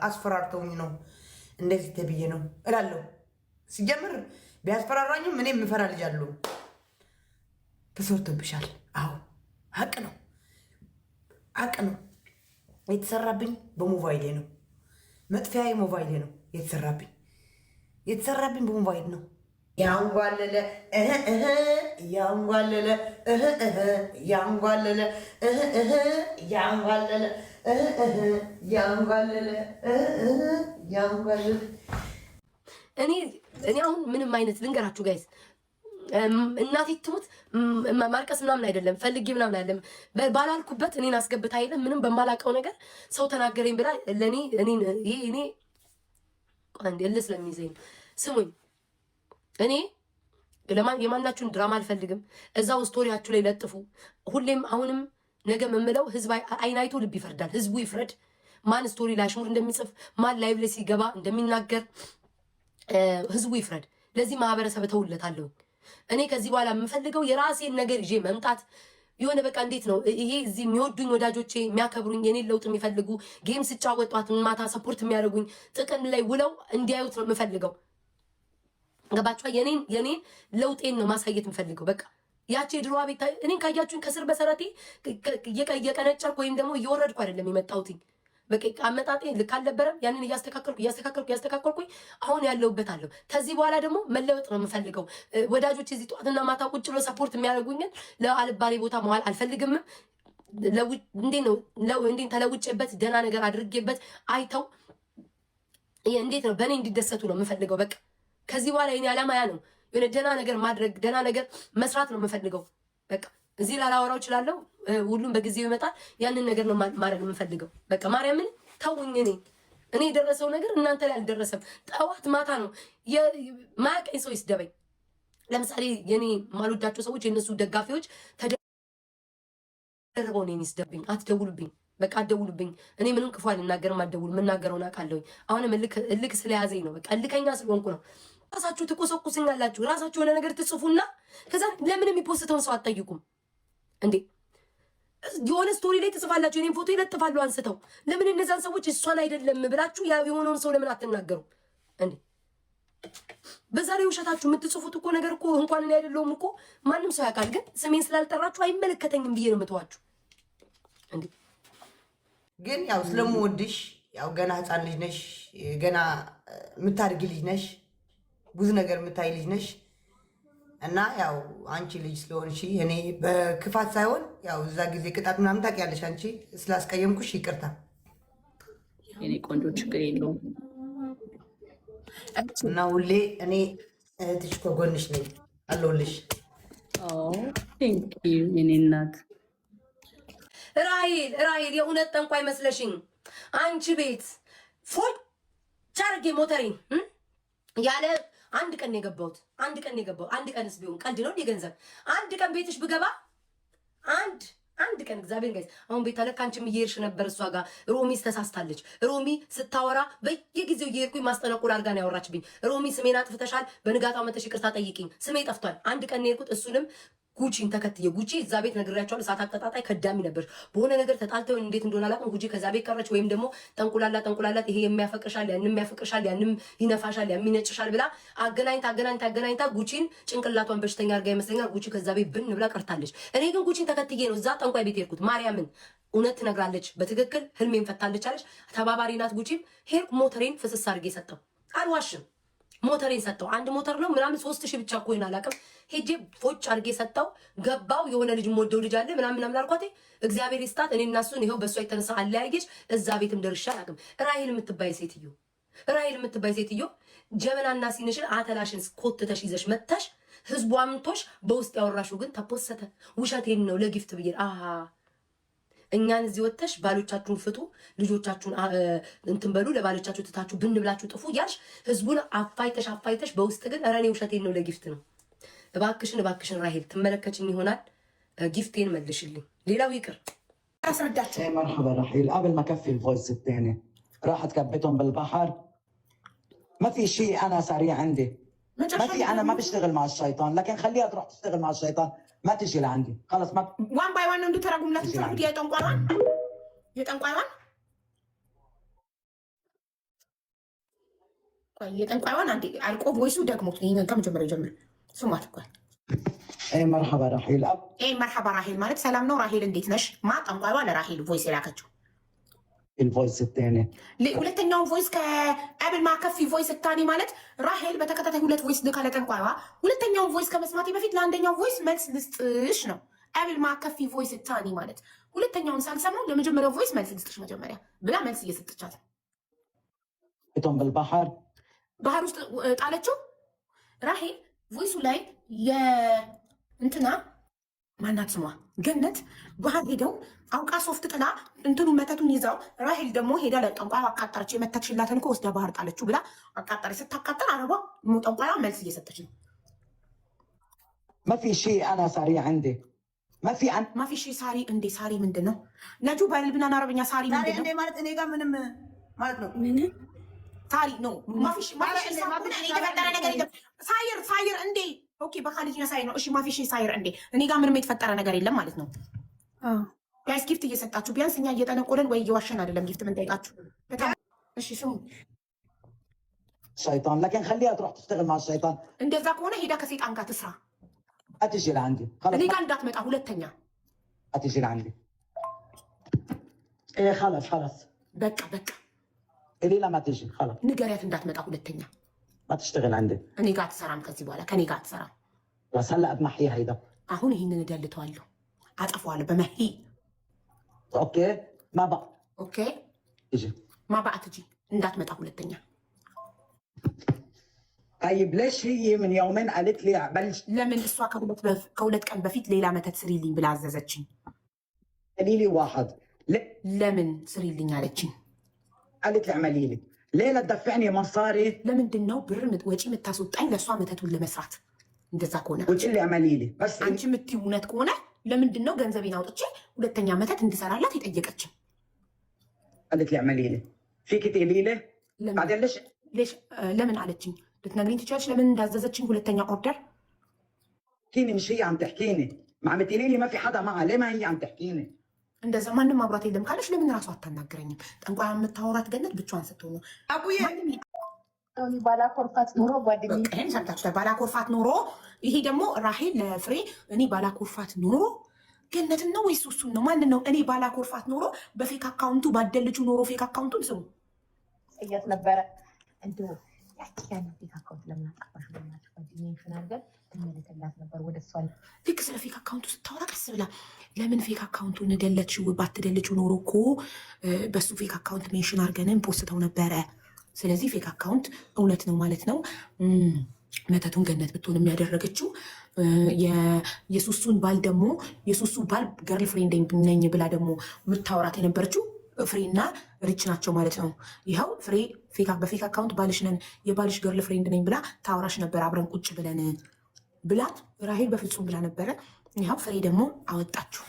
አስፈራርተውኝ ነው እንደዚህ ተብዬ ነው እላለሁ። ሲጀምር ቢያስፈራራኝም እኔ የምፈራ ልጅ አለሁ። ተሰርቶብሻል። አዎ ሀቅ ነው፣ ሀቅ ነው። የተሰራብኝ በሞባይሌ ነው። መጥፊያዬ ሞባይሌ ነው የተሰራብኝ በሞባይል ነው። ያንጓለለ ያንጓለለ ያንጓለለ ያንጓለለ ያንጓለለ ያንጓለለ። እኔ አሁን ምንም አይነት ልንገራችሁ ጋይስ፣ እናቴ ትሙት ማልቀስ ምናምን አይደለም፣ ፈልጌ ምናምን አይደለም። ባላልኩበት እኔን አስገብታ አይደለም ምንም በማላውቀው ነገር ሰው ተናገረኝ ብላ ለኔ እኔ ቆንዴ ስለሚይዘኝ ስሙኝ። እኔ የማናችሁን ድራማ አልፈልግም። እዛው ስቶሪያችሁ ላይ ለጥፉ። ሁሌም አሁንም ነገ የምለው ህዝብ አይን አይቶ ልብ ይፈርዳል። ህዝቡ ይፍረድ። ማን ስቶሪ ላይ አሽሙር እንደሚጽፍ ማን ላይቭ ላይ ሲገባ እንደሚናገር ህዝቡ ይፍረድ። ለዚህ ማህበረሰብ ተውለታለሁ። እኔ ከዚህ በኋላ የምፈልገው የራሴን ነገር ይዤ መምጣት የሆነ በቃ እንዴት ነው ይሄ እዚህ የሚወዱኝ ወዳጆቼ የሚያከብሩኝ የኔን ለውጥ የሚፈልጉ ጌም ስጫወጧት ማታ ሰፖርት የሚያደርጉኝ ጥቅም ላይ ውለው እንዲያዩት ነው የምፈልገው። ገባችኋ? የኔን ለውጤን ነው ማሳየት የምፈልገው። በቃ ያቺ የድሮዋ ቤት እኔን ካያችሁኝ ከስር በሰረቴ እየቀነጨርኩ ወይም ደግሞ እየወረድኩ አይደለም የመጣሁትኝ። በቃ አመጣጤ ልክ አልነበረም። ያንን እያስተካከልኩኝ አሁን ያለሁበት አለሁ። ከዚህ በኋላ ደግሞ መለወጥ ነው የምፈልገው። ወዳጆች እዚህ ጠዋትና ማታ ቁጭ ብሎ ሰፖርት የሚያደርጉኝን ለአልባሌ ቦታ መዋል አልፈልግም። እንዴት ተለውጬበት ደህና ነገር አድርጌበት አይተው እንዴት ነው በእኔ እንዲደሰቱ ነው የምፈልገው። በቃ ከዚህ በኋላ የኔ ዓላማ ያ ነው። የሆነ ደህና ነገር ማድረግ ደህና ነገር መስራት ነው የምፈልገው። በቃ እዚህ ላላወራው እችላለሁ። ሁሉም በጊዜው ይመጣል። ያንን ነገር ነው ማድረግ የምፈልገው። በቃ ማርያምን ተውኝ። እኔ የደረሰው ነገር እናንተ ላይ አልደረሰም። ጠዋት ማታ ነው ማያውቀኝ ሰው ይስደበኝ። ለምሳሌ የኔ ማልወዳቸው ሰዎች የእነሱ ደጋፊዎች ተደርበው እኔን ይስደብኝ። አትደውሉብኝ፣ በቃ አትደውሉብኝ። እኔ ምንም ክፉ አልናገርም። አትደውሉ። የምናገረውን አውቃለሁኝ። አሁንም እልክ ስለያዘኝ ነው። በቃ እልከኛ ስለሆንኩ ነው። ራሳችሁ ትቆሰቁስኛላችሁ። ራሳችሁ የሆነ ነገር ትጽፉና ከዛ ለምን የሚፖስተውን ሰው አትጠይቁም እንዴ? የሆነ ስቶሪ ላይ ትጽፋላችሁ፣ የኔን ፎቶ ይለጥፋሉ አንስተው። ለምን እነዛን ሰዎች እሷን አይደለም ብላችሁ የሆነውን ሰው ለምን አትናገሩ እንዴ? በዛ ላይ ውሸታችሁ የምትጽፉት እኮ ነገር እኮ እንኳን እኔ አይደለሁም እኮ ማንም ሰው ያውቃል። ግን ስሜን ስላልጠራችሁ አይመለከተኝም ብዬ ነው የምተዋችሁ እንዴ? ግን ያው ስለምወድሽ ያው ገና ህፃን ልጅ ነሽ፣ ገና የምታድጊ ልጅ ነሽ፣ ብዙ ነገር የምታይ ልጅ ነሽ እና ያው አንቺ ልጅ ስለሆንሽ እኔ በክፋት ሳይሆን ያው እዛ ጊዜ ቅጣት ምናምን ታውቂያለሽ። አንቺ ስላስቀየምኩሽ ይቅርታ የኔ ቆንጆ፣ ችግር የለውም እና ሁሌ እኔ እህትሽ ከጎንሽ ነኝ አለሁልሽ። የኔ እናት ራሄል የእውነት ጠንቋይ መስለሽኝ አንቺ ቤት ፎጭ አድርጌ ሞተሬን ያለ አንድ ቀን የገባሁት አንድ ቀንስ ቢሆን ቀልድ ነው የገንዘብ አንድ ቀን ቤትሽ ብገባ አንድ ቀን እግዚአብሔር ጋይስ አሁን ቤት አለካ አንቺም እየሄድሽ ነበር እሷ ጋር ሮሚስ ተሳስታለች። ሮሚ ስታወራ በየጊዜው እየሄድኩኝ ማስጠነቁር አድርጋ ነው ያወራችብኝ። ሮሚ ስሜን አጥፍተሻል፣ በንጋታው መተሽ ይቅርታ ጠይቂኝ። ስሜ ጠፍቷል። አንድ ቀን የሄድኩት እሱንም ጉቺን ተከትዬ ጉቺ እዛ ቤት ነግሬያቸዋለሁ። እሳት አቀጣጣይ ከዳሚ ነበር። በሆነ ነገር ተጣልተው እንዴት እንደሆነ አላውቅም። ጉቺ ከዛ ቤት ቀረች። ወይም ደግሞ ጠንቁላላት ይሄ የሚያፈቅርሻል፣ ያንም ይነፋሻል፣ የሚነጭሻል ብላ አገናኝታ ጉቺን ጭንቅላቷን በሽተኛ አድርጋ ይመስለኛል ጉቺ ከዛ ቤት ብን ብላ ቀርታለች። እኔ ግን ጉቺን ተከትዬ ነው እዛ ጠንቋይ ቤት ሄድኩት። ማርያምን እውነት ትነግራለች። በትክክል ህልሜን ፈታለች አለች። ተባባሪ ናት ጉቺም። ሄድኩ ሞተሬን ፍስስ አድርጌ ሰጠው። አልዋሽም። ሞተሬን ሰጠው። አንድ ሞተር ነው ምናምን 3000 ብቻ እኮ ይሆን አላውቅም። ሄጄ ፎጭ አድርጌ ሰጠው። ገባው። የሆነ ልጅ የምወደው ልጅ አለ ምናምን አልኳት። እግዚአብሔር ይስጣት። እኔ እና እሱን ይኸው በእሷ የተነሳ አለያየች። እዛ ቤትም ደርሼ አላውቅም። ራሄል የምትባይ ሴትዮ ጀበናና ሲንሽን አተላሽን ኮትተሽ ይዘሽ መጥተሽ ህዝቡ አምንቶሽ በውስጥ ያወራሽው ግን ተፖሰተ። ውሸቴን ነው ለጊፍት ብዬ እኛን እዚህ ወጥተሽ ባሎቻችሁን ፍቱ፣ ልጆቻችሁን እንትን በሉ፣ ለባሎቻችሁ ትታችሁ ብን ብላችሁ ጥፉ እያልሽ ህዝቡን አፋይተሽ በውስጥ ግን ኧረ እኔ ውሸቴን ነው ለጊፍት ነው። እባክሽን ራሄል ትመለከችኝ ይሆናል ጊፍቴን መልሽልኝ። ሌላው ይቅር አስረዳችሁ። مرحبا رحيل قبل ما كفي الفويس الثاني راحت كبتهم بالبحر ما في شيء انا سريع عندي ما في انا ما بشتغل مع الشيطان لكن خليها تروح تشتغل مع الشيطان ما تجي لعندي خلص ما ዋን ባይ ዋን እንድትረጉምላት ትፈልጉ የጠንቋይዋን አንዴ አልቆ ቮይሱ ደግሞት ይሄን ከመጀመሪያ ጀምር ስሟት እኮ ايه مرحبا رحيل مرحبا راحيل ማለት ሰላም ነው ራሄል እንዴት ነሽ? ማ ጠንቋይዋ ለራሄል ቮይስ የላከችው الفويس الثاني ሁለተኛው ቮይስ ከአብል ማከፊ ቮይስ ታኒ ማለት ራሄል በተከታታይ ሁለት ቮይስ ልካ ለጠንቋይዋ ሁለተኛው ቮይስ ከመስማቴ በፊት ለአንደኛው ቮይስ መልስ ልስጥሽ ነው። አብል ማከፊ ቮይስ ታኒ ማለት ሁለተኛውን ሳልሰማው ለመጀመሪያው ቮይስ መልስ ልስጥሽ መጀመሪያ ብላ መልስ እየሰጠቻት كبتهم بالبحر ባህር ውስጥ ጣለችው። ራሄል ቮይሱ ላይ እንትና ማናት ስሟ ገነት ባህር ሄደው አውቃ ሶፍት ጥላ እንትኑ መተቱን ይዛው ራሄል ደግሞ ሄዳ ለጠንቋዩ አቃጠረች። የመተትሽላትን እኮ ወስዳ ባህር ጣለችው ብላ አቃጠረች። ስታቃጠር አረቧ ጠንቋዩ መልስ እየሰጠች ነው። ما في شيء انا سريع عندي ما في شيء ሳሪ እንዴ ሳሪ ምንድን ነው? ነጁ በልብናን አረበኛ ሳሪ ምንድን ነው ማለት? እኔ ጋር ምንም ማለት ነው ሳሪ ነው ማፊሽ የተፈጠረ ነገር የለም። ሳይር እንዴ ኦኬ በካልጅና ሳይር ነው። እሺ ማፊሽ ሳይር እንዴ እኔ ጋር ምንም የተፈጠረ ነገር የለም ማለት ነው። ጋይስ ጊፍት እየሰጣችሁ ቢያንስ እኛ እየጠነቆለን ወይ እየዋሸን አይደለም ጊፍት ምን ጠይቃችሁ። እሺ ስሙ شيطان لكن خليها تروح تشتغل مع الشيطان እንደዛ ከሆነ ሄዳ ከሰይጣን ጋር ትስራ። اتجي لعندي خلص እኔ ጋር እንዳትመጣ ሁለተኛ اتجي لعندي ايه خلص በቃ الي لا ما تجي خلص ንገሪያት እንዳትመጣ ሁለተኛ ما تشتغل عندي እኔ ጋር ትሰራም ከዚህ በኋላ ከኔ ጋር ትሰራ። بس هلا اطمحيها هيدا አሁን ይሄንን እደልተዋለሁ አጠፋዋለሁ በመሂ اوكي ما بقى اوكي تجي ما بقى تجي እንዳትመጣ ሁለተኛ። طيب ليش هي من يومين قالت لي بلش ለምን እሷ ከሁለት ቀን በፊት ሌላ መተት ስሪልኝ ብላ አዘዘችኝ። قولي لي واحد ለምን ስሪልኝ አለችኝ። قالت لي اعملي لي ليه تدفعني مصاري ለምንድን ነው ብር ወጪ የምታስወጣኝ ለእሷ መተቱን ለመስራት? እንደዛ ከሆነ وقولي لي اعملي لي بس አንቺ የምትይው እውነት ከሆነ ለምንድን ነው ገንዘቤን አውጥቼ ሁለተኛ መተት እንድሰራላት የጠየቀችኝ? قالت لي اعملي لي فيك تقولي لي بعدين ليش ለምን አለችኝ? ልትነግሪኝ ትችያለሽ ለምን እንዳዘዘችኝ ሁለተኛ ኦርደር? تحكيني مش هي عم تحكيني ما عم تقولي لي ما في حدا معها ليه ما هي عم تحكيني እንደዛ ማንም አብሯት የለም ካለሽ ለምን ራሱ አታናግረኝም? ጠንቋይ የምታወራት ገነት ብቻዋን ስትሆኑ አቡዬ ባላኮርፋት ኖሮ ጓደኛዬን ሰምታችኋል። ባላኮርፋት ኖሮ ይሄ ደግሞ ራሄል ለፍሬ እኔ ባላኮርፋት ኖሮ ገነትን ነው ወይስ እሱን ነው? ማንን ነው? እኔ ባላኮርፋት ኖሮ በፌክ አካውንቱ ባደልቹ ኖሮ ፌክ አካውንቱን ስሙ እያት ነበረ እንዲሁ ያቺያን ፌክ አካውንት ለምን አጣፋሽ ማለት ጓደኛዬን ሽናገር ተመለከላት ነበር ወደ እሷ ልክ ስለ ፌክ አካውንቱ ስታወራ ቀስ ብላ ለምን ፌክ አካውንቱን ደለችው? ባትደልችው ኖሮ እኮ በሱ ፌክ አካውንት ሜንሽን አድርገንን ፖስተው ነበረ። ስለዚህ ፌክ አካውንት እውነት ነው ማለት ነው። መተቱን ገነት ብትሆን የሚያደረገችው የሱሱን ባል ደግሞ የሱሱ ባል ገርል ፍሬንድ ነኝ ብላ ደግሞ የምታወራት የነበረችው ፍሬና ሪች ናቸው ማለት ነው። ይኸው ፍሬ በፌክ አካውንት ባልሽ ነን የባልሽ ገርል ፍሬንድ ነኝ ብላ ታወራሽ ነበር አብረን ቁጭ ብለን ብላት ራሄል በፍጹም ብላ ነበረ። ይኸው ፍሬ ደግሞ አወጣችሁ፣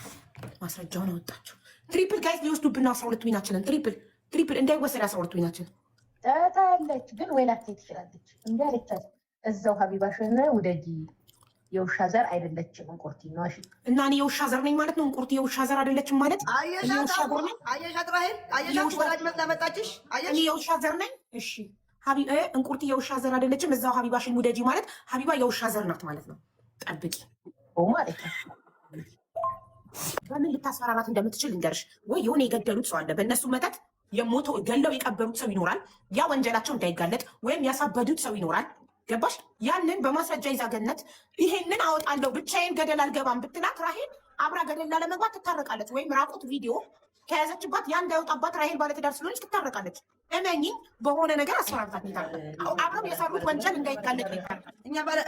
ማስረጃውን አወጣችሁ። ትሪፕል ጋይስ ሊወስዱብን 12 ዊናችንን ትሪፕል እንዳይወሰድ 12 ዊናችን ታያለች። ግን ወይ ላትሄድ ትችላለች እንዲ አለቻት። እዛው ሀቢባሽን ውደጂ የውሻ ዘር አይደለችም እንቁርቲ ነው። እሺ እና እኔ የውሻ ዘር ነኝ ማለት ነው። እንቁርቲ የውሻ ዘር አይደለችም ማለት አየሻት ራሄል አየሻት ወላጅ መጣመጣችሽ እኔ የውሻ ዘር ነኝ። እሺ እንቁርቲ የውሻ ዘር አይደለችም። እዛው ሀቢባሽን ውደጂ ማለት ሀቢባ የውሻ ዘር ናት ማለት ነው። ጠብቂ ማለት ነው። በምን ልታስፈራራት እንደምትችል ልንገርሽ። ወይ የሆነ የገደሉት ሰው አለ በእነሱ መተት የሞቶ ገለው የቀበሩት ሰው ይኖራል። ያ ወንጀላቸው እንዳይጋለጥ ወይም ያሳበዱት ሰው ይኖራል። ገባሽ? ያንን በማስረጃ ይዛ ገነት ይሄንን አወጣለሁ ብቻዬን ገደል አልገባም ብትላት ራሄል አብራ ገደል ላለመግባት ትታረቃለች። ወይም ራቁት ቪዲዮ ከያዘችባት ያ እንዳይወጣባት ራሄል ባለትዳር ስለሆነች ትታረቃለች። እመኚኝ በሆነ ነገር አስፈራርታት ይታል አብረው የሰሩት ወንጀል እንዳይጋለጥ ይታል።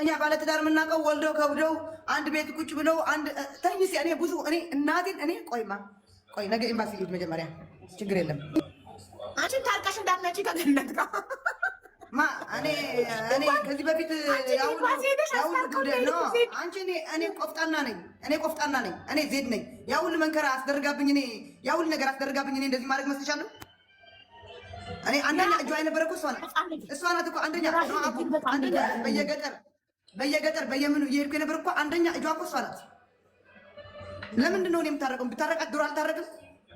እኛ ባለትዳር የምናውቀው ወልደው ከብደው አንድ ቤት ቁጭ ብለው አንድ ተኝስ እኔ ብዙ እኔ እናቴን እኔ ቆይ ነገ ኤምባሲ ልሂድ መጀመሪያ። ችግር የለም። አንቺን ታርቀሽ እንዳትመጪ ከገነት ጋር እኔ ከዚህ በፊት እኔ ቆፍጣና ነኝ። እኔ ዜድ ነኝ። ያ ሁሉ መንከራ አስደርጋብኝ ያ ሁሉ ነገር አስደርጋብኝ እንደዚህ ማድረግ መስልሻለሁ? እኔ አንደኛ እጇ የነበረ እኮ እሷ ናት እኮ አንደኛ በየገጠር በየምኑ እየሄድኩ የነበረ እኮ አንደኛ እጇ እኮ እሷ ናት። ለምንድን ነው እኔ የምታረቀው? ብታረቃት ድሮ አልታረቅም።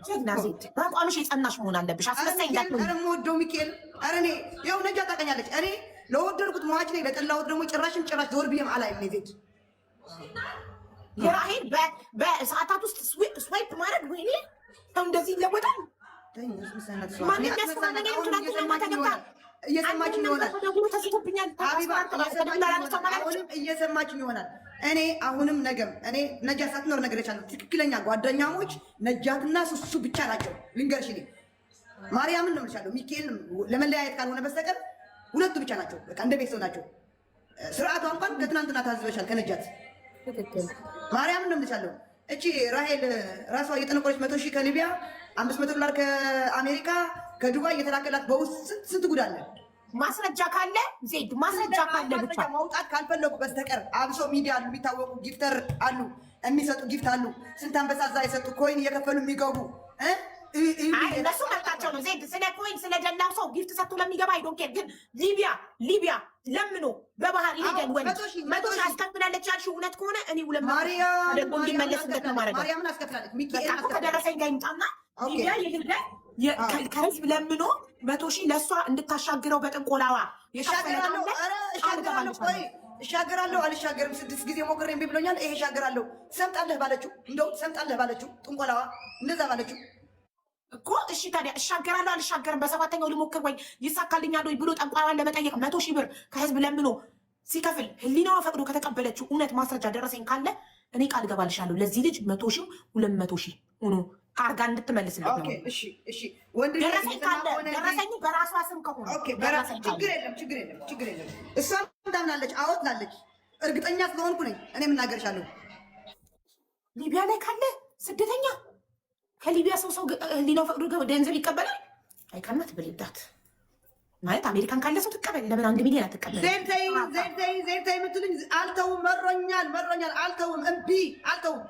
ጀግና ዜድ በአቋምሽ የጸናሽ መሆን አለብሽ። አስመሳይ እንዳትሆኝ። ኧረ የምወደው ሚካኤል፣ ኧረ እኔ ያው ነጃ ታውቀኛለች። እኔ ለወደድኩት ሟች ነኝ፣ ለጠላሁት ደግሞ ጭራሽ ዞር ብዬም አላይም። ዜድ የራሄል በሰዓታት ውስጥ ስዋይፕ ማድረግ ወይኔ ሰው እንደዚህ ይለወጣል። እየሰማችኝ ይሆናል። እኔ አሁንም ነገም እኔ ነጃ ሳትኖር ነገረቻለሁ። ትክክለኛ ጓደኛሞች ነጃትና ሱሱ ብቻ ናቸው። ልንገርሽ እኔ ማርያምን ነው የምልሻለሁ። ሚካኤል ለመለያየት ካልሆነ በስተቀር ሁለቱ ብቻ ናቸው። በቃ እንደ ቤተሰብ ናቸው። ስርዓቷ እንኳን ከትናንትና ታዝበሻል ከነጃት። ማርያምን ነው የምልሻለሁ። እቺ ራሄል ራሷ እየጠነቆለች 100,000 ከሊቢያ $500 ከአሜሪካ ከዱባይ እየተላከላት በውስጥ ስንት ጉድ አለ። ማስረጃ ካለ ዜድ ማስረጃ ካለ ብቻ ማውጣት ካልፈለጉ በስተቀር አብሶ ሚዲያ አሉ፣ የሚታወቁ ጊፍተር አሉ፣ የሚሰጡ ጊፍት አሉ። ስንት አንበሳ እዛ የሰጡ ኮይን እየከፈሉ የሚገቡ እነሱ መብታቸው ነው። ዜድ ስለ ኮይን ስለ ደላው ሰው ጊፍት ሰጥቶ ለሚገባ አይዶንኬር። ግን ሊቢያ ለምኖ በባህር ሄደን ወንድ 100,000 አስከፍላለች ያልሽው እውነት ከሆነ እኔ 200,000 ደግሞ እንዲመለስበት ነው ማድረግ። ማርያምን አስከፍላለች። ሚካኤል ከደረሰኝ ጋር ይምጣና ሊቢያ የሄደ ከህዝብ ለምኖ 100,000 ለእሷ እንድታሻግረው በጥንቆላዋ እሻገራለሁ አልሻገርም 6 ጊዜ ሞክሬ እምቢ ብሎኛል። ይሄ እሻገራለሁ ሰምጣለህ ባለችው ጥንቆላዋ እንደዛ ባለችው እኮ እሺ ታዲያ እሻገራለሁ አልሻገርም በሰባተኛው ልሞክር ወይ ይሳካልኛል ወይ ብሎ ጠንቋይዋን ለመጠየቅ 100,000 ብር ከህዝብ ለምኖ ሲከፍል ህሊናዋ ፈቅዶ ከተቀበለችው እውነት ማስረጃ ደረሰኝ ካለ እኔ ቃል ገባልሻለሁ ለዚህ ልጅ 100,000 200,000 ሆኖ አርጋ እንድትመልስለት ነው። እሺ ደረሰኝ ካለ ደረሰኝ በራሷ ስም ከሆነ ችግር የለም። እሷም ታምናለች፣ አዎ ትላለች። እርግጠኛ ስለሆንኩ ነኝ እኔ የምናገርሻለሁ። ሊቢያ ላይ ካለ ስደተኛ ከሊቢያ ሰው ህሊናው ፈቅዶ ገንዘብ ይቀበላል። አይካናት ብልዳት ማለት አሜሪካን ካለ ሰው ትቀበል። ለምን 1 ሚሊዮን አትቀበል? ዜርተይ የምትሉኝ አልተውም። መሮኛል። አልተውም። እምቢ አልተውም።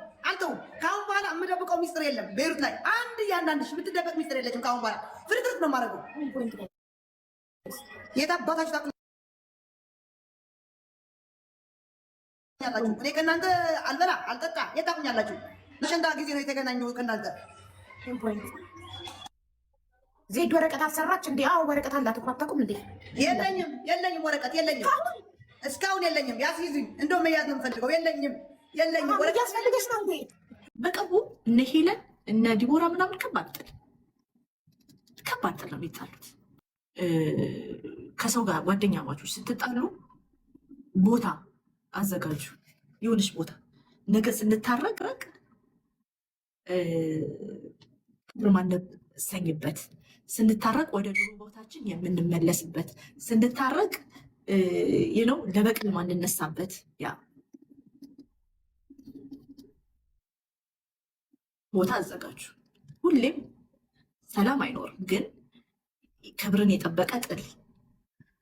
ከአሁን በኋላ የምደብቀው ሚስጥር የለም። ቤሩት ላይ አንድ እያንዳንድሽ የምትደበቅ ሚስጥር የለችም። ከአሁን በኋላ ፍርጥርጥ ነው የማደርገው። የት አባታችሁ ታውቁኛላችሁ? እኔ ከእናንተ አልበላ አልጠጣ የት ታውቁኛላችሁ? ለሸንዳ ጊዜ ነው የተገናኘው ከእናንተ። ዜድ ወረቀት አሰራች እንዴ? አዎ ወረቀት አላት እኮ አታውቁም እንዴ? የለኝም ወረቀት የለኝም፣ እስካሁን የለኝም። ያስይዙኝ እንደው መያዝ ነው የምፈልገው። የለኝም ወረቀት ያስፈልገሽ ነው እንዴ? በቅርቡ እነ ሄለን እነ ዲቦራ ምናምን ከባድ ጥል ነው የሚጣሉት። ከሰው ጋር ጓደኛ ማቾች ስትጣሉ ቦታ አዘጋጁ፣ የሆነች ቦታ ነገ ስንታረቅ ማንሰኝበት ስንታረቅ ወደ ድሮ ቦታችን የምንመለስበት ስንታረቅ ነው ለበቀል ማንነሳበት ያ ቦታ አዘጋጁ። ሁሌም ሰላም አይኖርም፣ ግን ክብርን የጠበቀ ጥል፣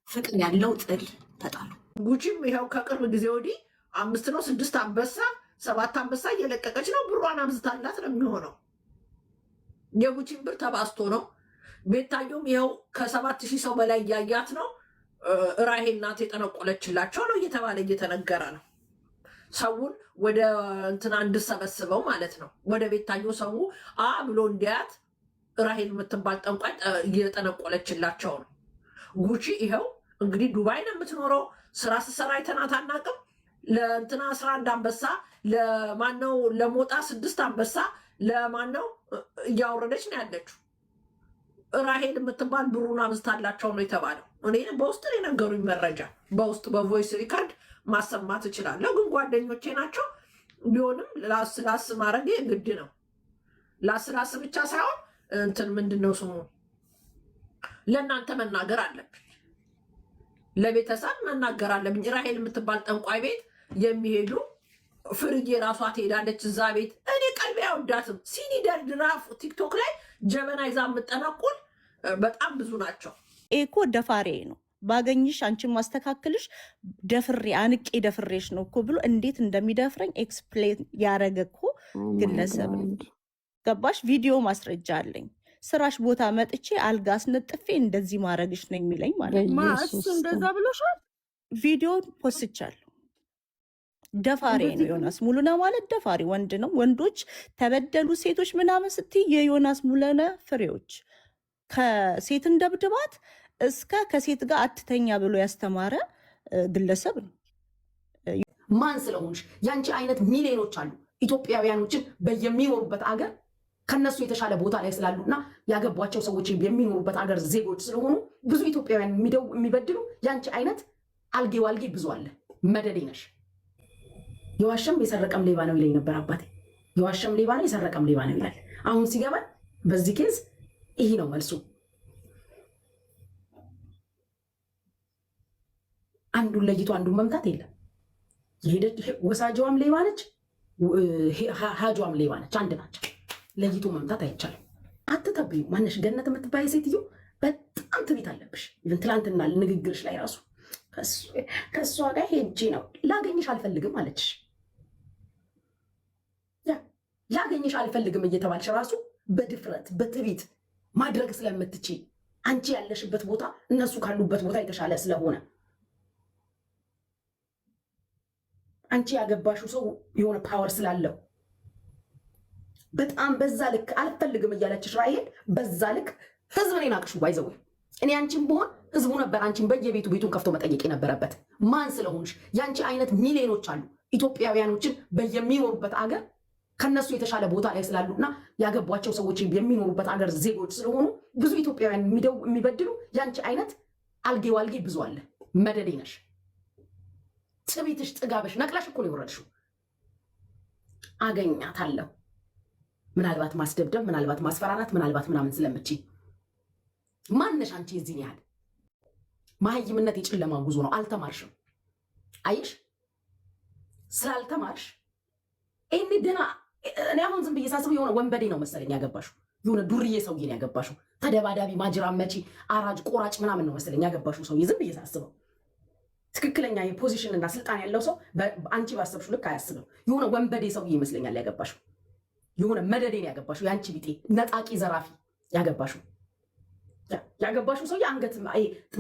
ፍቅር ያለው ጥል ተጣሉ። ጉቺም ይኸው ከቅርብ ጊዜ ወዲህ 5 ነው 6 አንበሳ 7 አንበሳ እየለቀቀች ነው። ብሯን አብዝታላት ነው የሚሆነው። የጉቺም ብር ተባስቶ ነው። ቤታዮም ይኸው ከ7,000 ሰው በላይ እያያት ነው። ራሄል ናት የጠነቆለችላቸው ነው እየተባለ እየተነገረ ነው። ሰውን ወደ እንትና እንድሰበስበው ማለት ነው። ወደ ቤታዮ ሰው ብሎ እንዲያት ራሄል የምትባል ጠንቋይ እየጠነቆለችላቸው ነው። ጉቺ ይኸው እንግዲህ ዱባይ ነው የምትኖረው። ስራ ስትሰራ አይተናት አናውቅም። ለእንትና 11 አንበሳ ለማነው ለሞጣ 6 አንበሳ ለማነው እያወረደች ነው ያለችው። ራሄል የምትባል ብሩን አብዝታላቸው ነው የተባለው። እኔ በውስጥ ነው የነገሩኝ መረጃ። በውስጥ በቮይስ ሪከርድ ማሰማት እችላለሁ፣ ግን ጓደኞቼ ናቸው። ቢሆንም ላስ ማድረግ ግድ ነው። ላስ ብቻ ሳይሆን እንትን ምንድነው ስሙ ለእናንተ መናገር አለብኝ፣ ለቤተሰብ መናገር አለብኝ። ራሄል የምትባል ጠንቋይ ቤት የሚሄዱ ፍርዬ ራሷ ትሄዳለች እዛ ቤት። እኔ ቀልቤ አይወዳትም። ሲኒ ደርድራ ቲክቶክ ላይ ጀበና ይዛ የምጠናቁል በጣም ብዙ ናቸው። እኮ ደፋሬ ነው ባገኝሽ አንቺን ማስተካከልሽ ደፍሬ አንቄ ደፍሬሽ ነው እኮ ብሎ እንዴት እንደሚደፍረኝ ኤክስፕሌን ያደረገ እኮ ግለሰብ ነው። ገባሽ? ቪዲዮ ማስረጃ አለኝ። ስራሽ ቦታ መጥቼ አልጋ አስነጥፌ እንደዚህ ማድረግሽ ነው የሚለኝ ማለት ነው። እሱ እንደዛ ብሎሻል። ቪዲዮ ፖስቻለሁ። ደፋሪ ነው ዮናስ ሙሉነ ማለት ደፋሪ ወንድ ነው። ወንዶች ተበደሉ ሴቶች ምናምን ስትይ የዮናስ ሙሉነ ፍሬዎች ከሴትን ደብድባት እስከ ከሴት ጋር አትተኛ ብሎ ያስተማረ ግለሰብ ነው። ማን ስለሆንሽ ያንቺ አይነት ሚሊዮኖች አሉ ኢትዮጵያውያኖችን በየሚኖሩበት አገር ከነሱ የተሻለ ቦታ ላይ ስላሉና ያገቧቸው ሰዎች የሚኖሩበት አገር ዜጎች ስለሆኑ ብዙ ኢትዮጵያውያን የሚበድሉ ያንቺ አይነት አልጌ ዋልጌ ብዙ አለ። መደዴ ነሽ። የዋሸም የሰረቀም ሌባ ነው ይለኝ ነበር አባቴ። የዋሸም ሌባ ነው የሰረቀም ሌባ ነው ይላል። አሁን ሲገባ በዚህ ኬዝ ይሄ ነው መልሱ። አንዱን ለይቶ አንዱን መምታት የለም። የሄደች ወሳጅዋም ሌባ ነች፣ ሀጇም ሌባ ነች። አንድ ናቸው። ለይቶ መምታት አይቻልም። አትተብዩ። ማነሽ ገነት የምትባይ ሴትዮ በጣም ትቢት አለብሽ። ትላንትና ንግግርሽ ላይ ራሱ ከእሷ ጋር ሄጄ ነው ላገኝሽ አልፈልግም አለችሽ። ላገኝሽ አልፈልግም እየተባልሽ ራሱ በድፍረት በትቢት ማድረግ ስለምትችይ አንቺ ያለሽበት ቦታ እነሱ ካሉበት ቦታ የተሻለ ስለሆነ አንቺ ያገባሽው ሰው የሆነ ፓወር ስላለው በጣም በዛ ልክ አልፈልግም እያለችሽ ራይሄድ በዛ ልክ ህዝብ እኔን አቅሹ ባይዘው እኔ አንቺን ብሆን ህዝቡ ነበር አንቺን በየቤቱ ቤቱን ከፍቶ መጠየቅ የነበረበት። ማን ስለሆንሽ ያንቺ አይነት ሚሊዮኖች አሉ ኢትዮጵያውያኖችን በየሚኖሩበት አገር ከነሱ የተሻለ ቦታ ላይ ስላሉና ያገቧቸው ሰዎች የሚኖሩበት አገር ዜጎች ስለሆኑ ብዙ ኢትዮጵያውያን የሚበድሉ ያንቺ አይነት አልጌ ዋልጌ ብዙ አለ። መደዴ ነሽ። ትቢትሽ ጥጋብሽ ነቅለሽ እኮ ነው የወረድሽው። አገኛታለሁ ምናልባት ማስደብደብ፣ ምናልባት ማስፈራራት፣ ምናልባት ምናምን ስለምችይ ማነሽ አንቺ? እዚህን ያህል መሀይምነት የጨለማ ጉዞ ነው። አልተማርሽም። አየሽ፣ ስላልተማርሽ እኔ ደና እኔ አሁን ዝም ብዬ ሳስበው የሆነ ወንበዴ ነው መሰለኝ ያገባሽው። የሆነ ዱርዬ ሰውዬ ነው ያገባሽው። ተደባዳቢ፣ ማጅራ መቺ፣ አራጅ፣ ቆራጭ ምናምን ነው መሰለኝ ያገባሽው ሰውዬ። ዝም ብዬ ሳስበው ትክክለኛ የፖዚሽን እና ስልጣን ያለው ሰው አንቺ ባሰብሽው ልክ አያስብም። የሆነ ወንበዴ ሰውዬ ይመስለኛል ያገባሽው። የሆነ መደዴን ያገባሽው፣ የአንቺ ቢጤ ነጣቂ ዘራፊ ያገባሽው ሰውዬ አንገት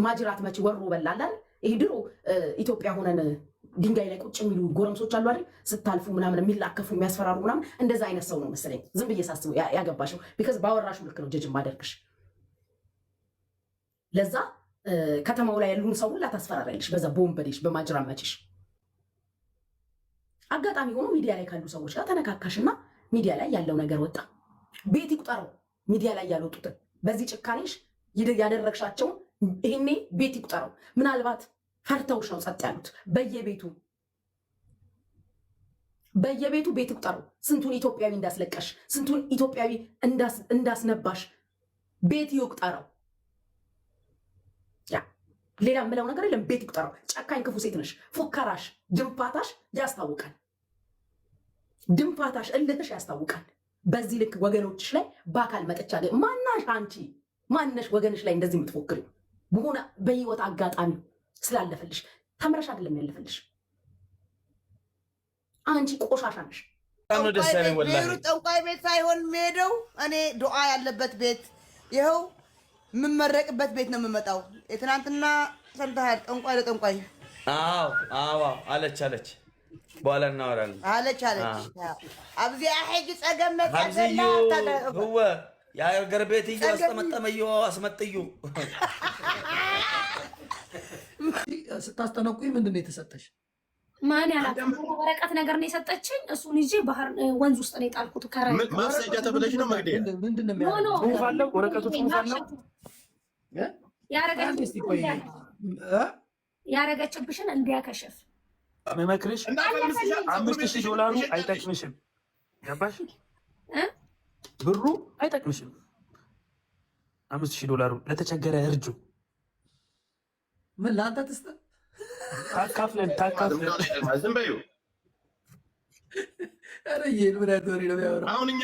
ማጅራት መቺ ወሮ በላላል። ይሄ ድሮ ኢትዮጵያ ሆነን ድንጋይ ላይ ቁጭ የሚሉ ጎረምሶች አሉ አይደል? ስታልፉ ምናምን የሚላከፉ የሚያስፈራሩ ምናምን እንደዛ አይነት ሰው ነው መሰለኝ ዝም ብዬ ሳስበው ያገባሽው። ቢካዝ ባወራሽው ልክ ነው ጀጅ ማደርግሽ። ለዛ ከተማው ላይ ያሉን ሰው ሁላ ታስፈራሪያለሽ በዛ በወንበዴሽ በማጅራት መቺሽ። አጋጣሚ ሆኖ ሚዲያ ላይ ካሉ ሰዎች ጋር ተነካካሽና ሚዲያ ላይ ያለው ነገር ወጣ። ቤት ይቁጠረው ሚዲያ ላይ ያልወጡትን በዚህ ጭካኔሽ ያደረግሻቸውን ይሄኔ ቤት ይቁጠረው። ምናልባት ፈርተውሽ ነው ጸጥ ያሉት። በየቤቱ ቤት ይቁጠረው። ስንቱን ኢትዮጵያዊ እንዳስለቀሽ፣ ስንቱን ኢትዮጵያዊ እንዳስነባሽ ቤት ይቁጠረው። ሌላ የምለው ነገር የለም። ቤት ይቁጠረው። ጨካኝ ክፉ ሴት ነሽ። ፉከራሽ፣ ድንፋታሽ ያስታውቃል። ድንፋታሽ፣ እልህሽ ያስታውቃል። በዚህ ልክ ወገኖችሽ ላይ በአካል መጥቻ ማናሽ አንቺ ማነሽ ወገንሽ ላይ እንደዚህ የምትፎክሪ? በሆነ በህይወት አጋጣሚ ስላለፈልሽ ተምረሽ አይደለም ያለፈልሽ። አንቺ ቆሻሻ ነሽ። ጠንቋይ ቤት ሳይሆን የምሄደው እኔ ዱዓ ያለበት ቤት፣ ይኸው የምመረቅበት ቤት ነው የምመጣው። የትናንትና ሰምተሃል? ጠንቋይ ለጠንቋይ አለች በኋላ እናወራለን አለች አብዚያ ሄጅ ጸገም መጸገና ህወ የአገር ቤት እዩ አስጠመጠመዩ አስመጥዩ ስታስጠነቁኝ ምንድን ነው የተሰጠሽ? ማን ያላቀም ወረቀት ነገር ነው የሰጠችኝ። እሱን ይዤ ባህር ወንዝ ውስጥ ነው የጣልኩት። ማስረጃ ተብለሽ ነው መግደያ ምንድን ነው የሚያደርገው? ወረቀቱ ያረገችብሽን እንዲያከሽፍ መመክርሽ $5000 አይጠቅምሽም። ገባሽ? ብሩ አይጠቅምሽም። $5000 ለተቸገረ እርጁ። ምን ለአንተ ትስጠ? ታካፍለን ዝም በይው። አሁን እኛ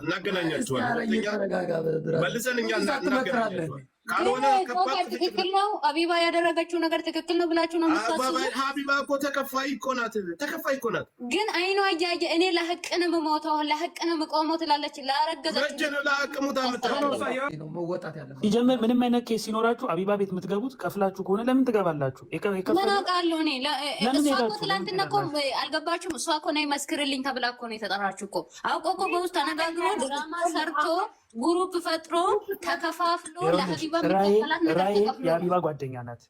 እናገናኛችኋለን። መልሰን እኛ እናገናኛችኋለን። ካልሆነ ትክክል ነው። አቢባ ያደረገችው ነገር ትክክል ነው ብላችሁ ነው የምታስቡት? ሀቢባ እኮ ተከፋይ እኮ ናት። ግን አይኗ እያየ እኔ ለሀቅ ነው የምሞተው ለሀቅ ነው የምቆመው ትላለች። ላረገዘች ሲጀምር ምንም አይነት ኬስ ሲኖራችሁ አቢባ ቤት የምትገቡት ከፍላችሁ ከሆነ ለምን ትገባላችሁ? ምን አውቃለሁ እኔ። እሷ እኮ ትላንትና እኮ አልገባችሁም? እሷ እኮ ነይ መስክርልኝ ተብላ እኮ ነው የተጠራችሁ እኮ። አውቆ እኮ በውስጥ ተነጋግሮ ድራማ ሰርቶ ግሩፕ ፈጥሮ ተከፋፍሎ ለሀቢባ ራሔል የሀቢባ ጓደኛ ናት።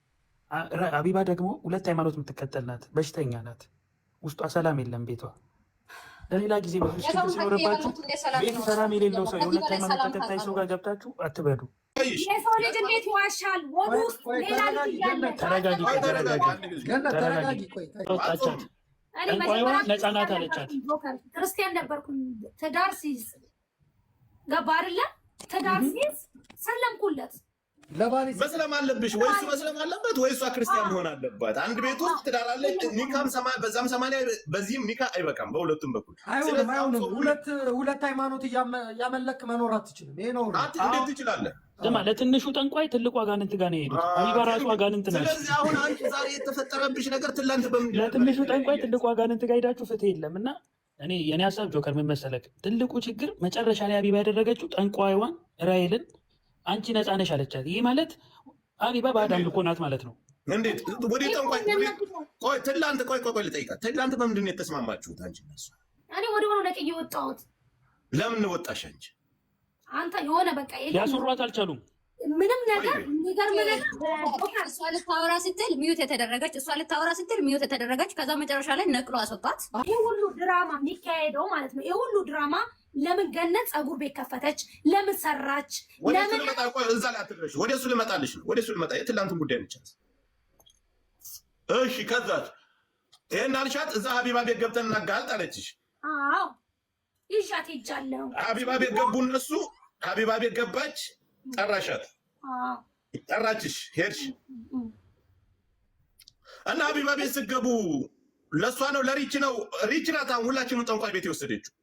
ሀቢባ ደግሞ ሁለት ሃይማኖት የምትከተል ናት። በሽተኛ ናት። ውስጧ ሰላም የለም ቤቷ። ለሌላ ጊዜ ችግር ሲኖርባችሁ ቤቱ ሰላም የሌለው ሰው የሁለት ሃይማኖት ተከታይ ሰው ጋር ገብታችሁ አትበዱ። የሰው ልጅ እንዴት ይዋሻል? ወደ ውስጥ ሌላ ልጅ እያለ ተረጋጊ። ወጣቻት ጠንቋይዋ ነፃ ናት አለቻት። ክርስቲያን ነበርኩኝ ትዳር ሲይዝ ገባ አይደለ? ትዳር ሲይዝ ሰለምኩለት። መስለም አለብሽ ወይ እሱ መስለም አለበት ወይ እሷ ክርስቲያን መሆን አለባት። አንድ ቤት ውስጥ ትዳር አለ። ኒካም በዛም 80 በዚህም ኒካ አይበቃም በሁለቱም በኩል። አይሆንም። ሁለት ሃይማኖት እያመለክ መኖር አትችልም። ይሄ ነው። እንዴት ትችላለህ? ለትንሹ ጠንቋይ ትልቁ አጋንንት ጋር ነው የሄዱት። ሀቢባ ራሱ አጋንንት ናት። ስለዚህ አሁን አንቺ ዛሬ የተፈጠረብሽ ነገር ትላንት ለትንሹ ጠንቋይ ትልቁ አጋንንት ጋር ሄዳችሁ ፍትህ የለም። እና እኔ የኔ ሀሳብ ጆከር ምን መሰለህ፣ ትልቁ ችግር መጨረሻ ላይ ሀቢባ ያደረገችው ጠንቋይዋን ራሔልን አንቺ ነፃ ነሽ አለቻት። ይህ ማለት ሀቢባ ባዕድ አምልኮ ናት ማለት ነው። እንዴት ወደ ጠንቋይ ትላንት ቆይ ልጠይቃት። ትላንት በምንድን ነው የተስማማችሁት አንቺ እና እሷ? እኔ ወደ ሆነ ለቅዬ ወጣሁት። ለምን ወጣሽ አንቺ? አንተ የሆነ በቃ ሊያስወሯት አልቻሉም። ምንም ነገር የሚገርም ነገር እሷ ልታወራ ስትል ሚዩት የተደረገች ከዛ መጨረሻ ላይ ነቅሎ አስወጣት። ይህ ሁሉ ድራማ የሚካሄደው ማለት ነው። ይህ ሁሉ ድራማ ለምን ገነት ፀጉር ቤት ከፈተች? ለምን ሰራች? ለምን እዛ ላይ አትድረሽ። ወደ እሱ ልመጣልሽ ነው። ወደ እሱ ልመጣ የትላንቱን ጉዳይ ነች። እሺ ከዛች ይሄን አልሻት። እዛ ሀቢባ ቤት ገብተን እናጋልጥ አለችሽ። አዎ ይሻት ሄጃለሁ። ሀቢባ ቤት ገቡ እነሱ። ሀቢባ ቤት ገባች፣ ጠራሻት። ጠራችሽ፣ ሄድሽ እና ሀቢባ ቤት ስትገቡ ለእሷ ነው ለሪች ነው? ሪች ናት አሁን ሁላችንም ጠንቋይ ቤት የወሰደችው።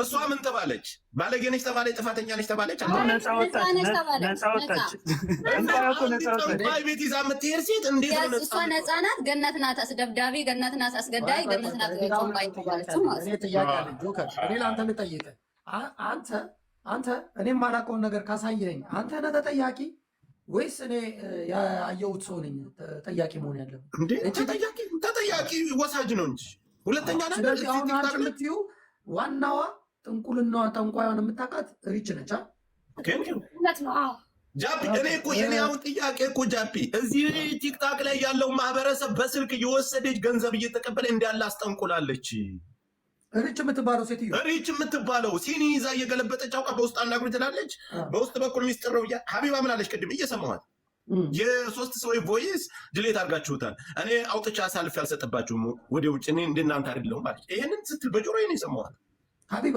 እሷ ምን ተባለች? ባለጌ ነች ተባለች? ጥፋተኛ ነች ተባለች? ነፃ ወጣች። ጠንቋይ ቤት ይዛ የምትሄድ ሴት እንዴት ነው? እሷ ነፃ ናት። ገነት ናት አስደብዳቢ፣ ገነት ናት አስገዳይ፣ ገነት ናት ጠንቋይ ተባለችው ማለት ነው። ጥያቄ አለኝ ጆከር፣ እኔ ለአንተ ልጠይቅህ። አንተ እኔም ማላውቀውን ነገር ካሳየኸኝ አንተ ነህ ተጠያቂ ወይስ እኔ ያየሁት ሰው ነኝ ተጠያቂ መሆን ያለብን? ተጠያቂ ወሳጅ ነው እንጂ ሁለተኛ ነገር። ስለዚህ አሁን አንቺ የምትይው ዋናዋ ጥንቁልናዋን ጠንቋዩን የምታውቃት ሪች ነች። ጃፒ እኔ እኮ የኔ አሁን ጥያቄ እኮ ጃፒ እዚህ ቲክታክ ላይ ያለው ማህበረሰብ በስልክ እየወሰደች ገንዘብ እየተቀበለ እንዳለ አስጠንቁላለች። ሪች የምትባለው ሴትዮ ሪች የምትባለው ሲኒ ይዛ እየገለበጠች አውቃ በውስጥ አናግሩ ትላለች። በውስጥ በኩል ሚስጥር ነው። ሀቢባ ምን አለች? ቅድም እየሰማኋት የሶስት ሰው ቮይስ ድሌት አድርጋችሁታል። እኔ አውጥቻ አሳልፍ ያልሰጥባችሁም ወደ ውጭ እኔ እንደናንተ አይደለሁም አለች። ይሄንን ስትል በጆሮዬ ነው የሰማኋት። ሀቢባ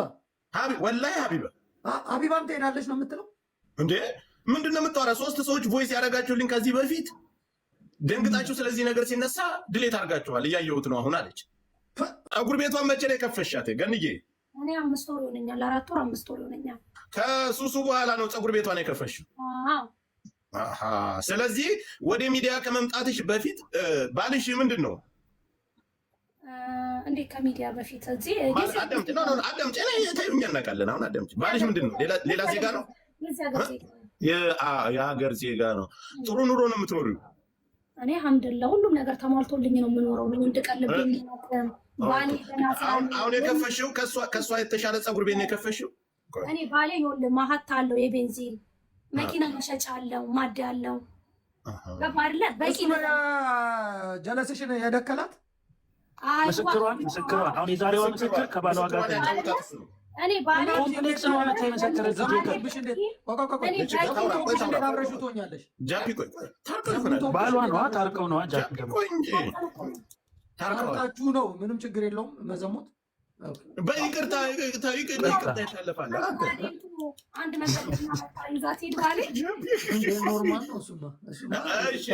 ወላሂ ሀቢባም ትሄዳለች ነው የምትለው እንዴ? ምንድን ነው የምታወራ? ሶስት ሰዎች ቮይስ ያደረጋችሁልኝ ከዚህ በፊት ደንግጣችሁ ስለዚህ ነገር ሲነሳ ድሌት አድርጋችኋል እያየሁት ነው አሁን አለች። ፀጉር ቤቷን መቼ ነው የከፈሻት ገንዬ? እኔ 5 ወር ይሆነኛል፣ 4 ወር 5 ወር ይሆነኛል። ከሱሱ በኋላ ነው ፀጉር ቤቷን የከፈሽው? ስለዚህ ወደ ሚዲያ ከመምጣትሽ በፊት ባልሽ ምንድን ነው? እንዴት ከሚዲያ በፊት እዚህ አዳምጪ፣ እኛ እናውቃለን። አሁን አዳምጪ። ባልሽ ምንድን ነው? ሌላ ዜጋ ነው? የሀገር ዜጋ ነው። ጥሩ ኑሮ ነው የምትኖሪው? እኔ አልሐምዱሊላህ ሁሉም ነገር ተሟልቶልኝ ነው የምኖረው። ምን እንድቀልብኝ ባሌ አሁን የከፈሽው ከእሷ የተሻለ ፀጉር ቤት ነው የከፈሽው? እኔ ባሌ ይኸውልህ ማሀት አለው፣ የቤንዚን መኪና መሸጫ አለው፣ ማዳ አለው። ገባህ አይደለ? በቂ ጀለስሽን የደከላት ምስክሯን አሁን የዛሬዋ ምስክር ከባሏ ጋር እኔ ባሌ ኮምፕሌክስ ነው ማለት የመሰከረች ባሏ ነዋ። ታርቀው ነዋ። ጃፒ ደግሞ ታርቃችሁ ነው። ምንም ችግር የለውም። መዘሙት በይቅርታ ይታለፋል። አንድ ነገር ይዛት ሄድ ባለ ኖርማል ነው እሱማ። እሺ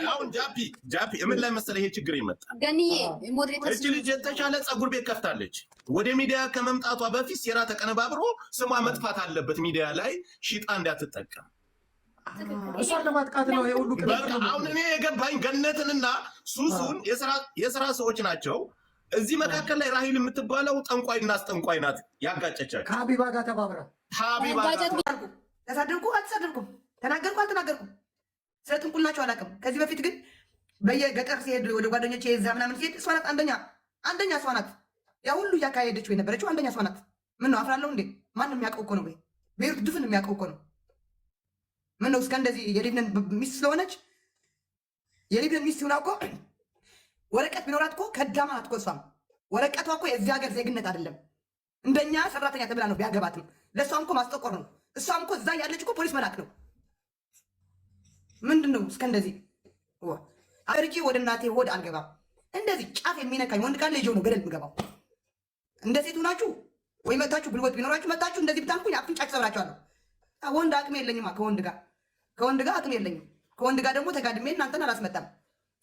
አሁን ጃፒ ምን ላይ መሰለህ ይሄ ችግር ይመጣ ገኒዬ ሞዴሬተር እቺ ልጅ የተሻለ ጸጉር ቤት ከፍታለች። ወደ ሚዲያ ከመምጣቷ በፊት ሴራ ተቀነባብሮ ስሟ መጥፋት አለበት ሚዲያ ላይ ሽጣ እንዳትጠቀም። እሷን ለማጥቃት ነው ይሄ ሁሉ አሁን እኔ የገባኝ ገነትንና ሱሱን የስራ ሰዎች ናቸው። እዚህ መካከል ላይ ራሂል የምትባለው ጠንቋይና አስጠንቋይ ናት ያጋጨቻቸው። ከሀቢባ ጋር ተባብራ ሀቢባ ተሳደብኩ አልተሳደብኩም፣ ተናገርኩ አልተናገርኩም፣ ስለ ጥንቁልናቸው አላውቅም። ከዚህ በፊት ግን በየገጠር ሲሄድ ወደ ጓደኞቼ እዛ ምናምን ሲሄድ እሷ ናት አንደኛ እሷ ናት ያ ሁሉ እያካሄደችው የነበረችው አንደኛ እሷ ናት። ምን ነው አፍራለሁ እንዴ? ማንም የሚያውቀው እኮ ነው። ወይ ቤሩት ድፍን የሚያውቀው እኮ ነው። ምን ነው እስከ እንደዚህ የሊብነን ሚስት ስለሆነች የሊብነን ሚስት ሆና እኮ ወረቀት ቢኖራት እኮ ከዳማ ናት እኮ። እሷም ወረቀቷ እኮ የዚህ ሀገር ዜግነት አይደለም፣ እንደኛ ሰራተኛ ተብላ ነው። ቢያገባትም ለእሷም እኮ ማስጠቆር ነው። እሷም እኮ እዛ ያለች እኮ ፖሊስ መላክ ነው። ምንድን ነው እስከ እንደዚህ አርጂ ወደ እናቴ ሆድ አልገባም። እንደዚህ ጫፍ የሚነካኝ ወንድ ካለ ልጅ ነው ገደል የምገባው። እንደ ሴቱ ናችሁ ወይ መታችሁ ጉልበት ቢኖራችሁ መታችሁ እንደዚህ ብታንኩኝ አፍንጫችሁ ሰብራችኋለሁ። ወንድ አቅም የለኝማ ከወንድ ጋር አቅም የለኝም። ከወንድ ጋር ደግሞ ተጋድሜ እናንተን አላስመጣም።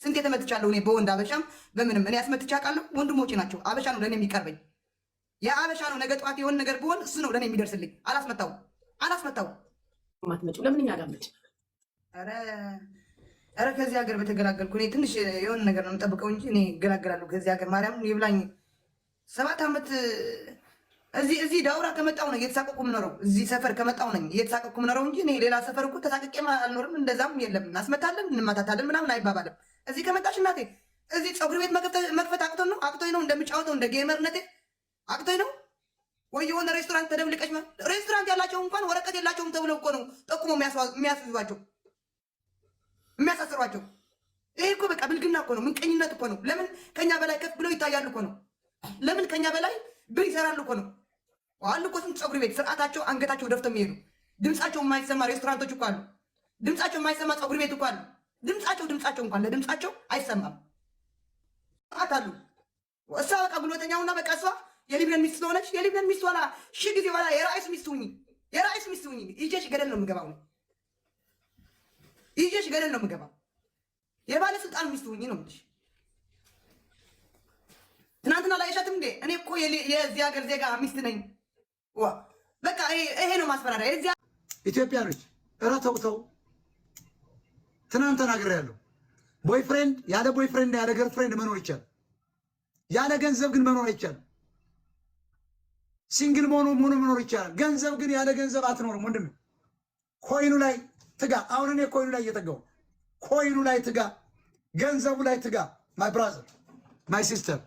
ስንት የተመትቻለሁ እኔ በወንድ አበሻም በምንም እኔ አስመትቻ ቃለሁ። ወንድሞቼ ናቸው። አበሻ ነው ለእኔ የሚቀርበኝ። የአበሻ ነው። ነገ ጠዋት የሆነ ነገር ብሆን እሱ ነው ለእኔ የሚደርስልኝ። አላስመታው ማትመጪው ለምን እኛ ጋር መጪ? ኧረ ከዚህ ሀገር በተገላገልኩ እኔ ትንሽ የሆነ ነገር ነው የምጠብቀው እንጂ እኔ እገላገላለሁ ከዚህ ሀገር። ማርያም ይብላኝ 7 ዓመት እዚህ ዳውራ ከመጣሁ ነው እየተሳቀቁ የምኖረው። እዚህ ሰፈር ከመጣሁ ነኝ እየተሳቀቁ የምኖረው እንጂ እኔ ሌላ ሰፈር እኮ ተሳቅቄ አልኖርም። እንደዛም የለም። እናስመታለን እንማታታለን ምናምን አይባባልም። እዚህ ከመጣሽ እናቴ እዚህ ፀጉር ቤት መክፈት አቅቶኝ ነው እንደምጫወተው እንደ ጌመርነቴ አቅቶኝ ነው ወይ የሆነ ሬስቶራንት ተደብልቀሽ ሬስቶራንት ያላቸው እንኳን ወረቀት የላቸውም ተብለው እኮ ነው ጠቁሞ የሚያስይዟቸው የሚያሳስሯቸው። ይሄ እኮ በቃ ብልግና እኮ ነው፣ ምንቀኝነት እኮ ነው። ለምን ከኛ በላይ ከፍ ብለው ይታያሉ እኮ ነው። ለምን ከኛ በላይ ብር ይሰራሉ እኮ ነው። አሉ እኮ ስንት ፀጉር ቤት ስርዓታቸው አንገታቸው ደፍተው የሚሄዱ ድምፃቸው የማይሰማ ሬስቶራንቶች እኮ አሉ። ድምፃቸው የማይሰማ ፀጉር ቤት እኮ አሉ። ድምፃቸው እንኳን ለድምፃቸው አይሰማም አሉ። እሷ በቃ ጉልበተኛውና በቃ እሷ የሊብነን ሚስት ስለሆነች የሊብነን ሚስት ኋላ ሺህ ጊዜ ኋላ የራይስ ሚስት ሁኚ ይዤሽ ገደል ነው የምገባው። ይዤሽ ገደል ነው የምገባው። የባለስልጣን ሚስት ሁኚ ነው የምልሽ። ትናንትና ላይ እሸትም እንዴ እኔ እኮ የዚህ ሀገር ዜጋ ሚስት ነኝ። በቃ ይሄ ነው ማስፈራሪያ። ኢትዮጵያኖች ተው። ትናንት ተናግሬያለሁ። ቦይፍሬንድ ያለ ቦይፍሬንድ ያለ ገርፍሬንድ መኖር ይቻላል። ያለ ገንዘብ ግን መኖር አይቻልም። ሲንግል ሆኖ መኖር ይቻላል። ገንዘብ ግን ያለ ገንዘብ አትኖርም ወንድም። ኮይኑ ላይ ትጋ። አሁን እኔ ኮይኑ ላይ እየጠጋው ኮይኑ ላይ ትጋ፣ ገንዘቡ ላይ ትጋ። ማይ ብራዘር ማይ ሲስተር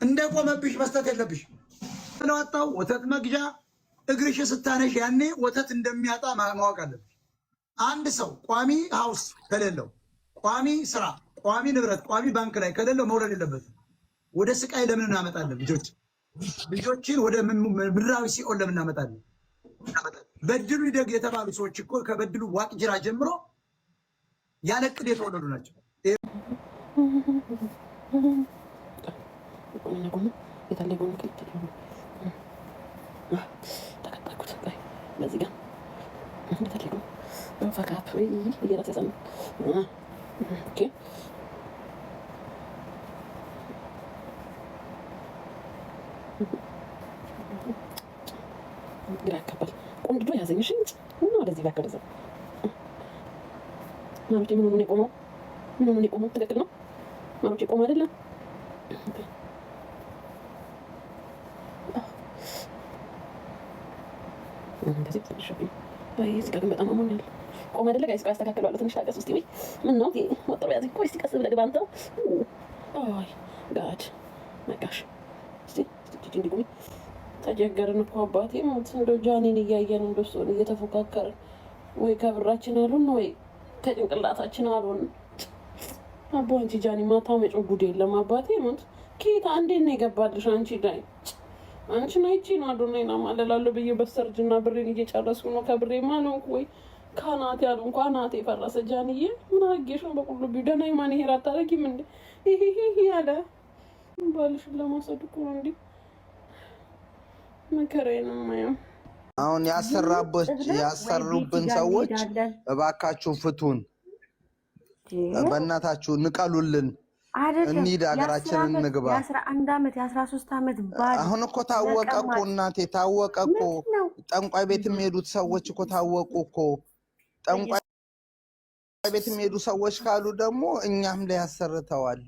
እንደ ቆመብሽ መስጠት የለብሽ። ለወጣው ወተት መግዣ እግርሽ ስታነሽ ያኔ ወተት እንደሚያጣ ማወቅ አለብሽ። አንድ ሰው ቋሚ ሃውስ ከሌለው፣ ቋሚ ስራ፣ ቋሚ ንብረት፣ ቋሚ ባንክ ላይ ከሌለው መውረድ የለበትም። ወደ ስቃይ ለምን እናመጣለን? ልጆችን ወደ ምድራዊ ሲኦል ለምን እናመጣለን? በድሉ ይደግ የተባሉ ሰዎች እኮ ከበድሉ ዋቅጅራ ጀምሮ ያለ ዕቅድ የተወለዱ ናቸው። ግራ ያጋባል። ቆንጆ ያዘኝ ሽንጭ እና ወደዚህ ጋር ከደዘ ማሩቴ ምን ሆነ የቆመው? ትክክል ነው። ማሩቴ ቆመ አይደለም። እንደዚህ ትንሽብኝ ወይ እዚህ ጋር ግን በጣም አሞኛል። ቆመ አይደለ ጋይስ? ቆይ አስተካክለዋለሁ። ትንሽ ታገስ እስቲ። ወይ ምን ነው ወጥሮ ያዘኝ። ቆይ እስቲ ቀስ ብለህ ግባ አንተው። አይ ጋድ ማጋሽ እስቲ እንዲቆም ተጀገርን እኮ አባቴ ሞት እንደው ጃኒን እያየን እንደሱ እየተፎካከርን ወይ ከብራችን አሉን ወይ ከጭንቅላታችን አሉን። አቦ አንቺ ጃኒ ማታ መጮህ ጉድ የለም አባቴ ሞት ኬታ እንዴት ነው የገባልሽ አንቺ ዳይ አንቺ ናይቺ ነው አዶናይና ማለላለሁ ብዬ በሰርጅና ብሬን እየጨረስኩ ነው። ከብሬ ማለንኩ ወይ ካናት ያሉ እንኳን ናት የፈረሰ ጃኒዬ ምን አገሽ ነው በቁሉ ቢደናይ ማን ይሄ አታረጊም እንዴ ይሄ ያለ ባልሽን ለማሰድ እኮ ነው እንዴ መከራዬን ማየው አሁን ያሰሩብን ሰዎች እባካችሁ ፍቱን፣ በእናታችሁ ንቀሉልን፣ እንሂድ ሀገራችንን እንግባ። የ11 ዓመት የ13 ዓመት ባል አሁን እኮ ታወቀ እኮ እናቴ ታወቀ እኮ። ጠንቋይ ቤት የሚሄዱት ሰዎች እኮ ታወቁ እኮ። ጠንቋይ ቤት የሚሄዱ ሰዎች ካሉ ደግሞ እኛም ላይ ያሰርተዋል።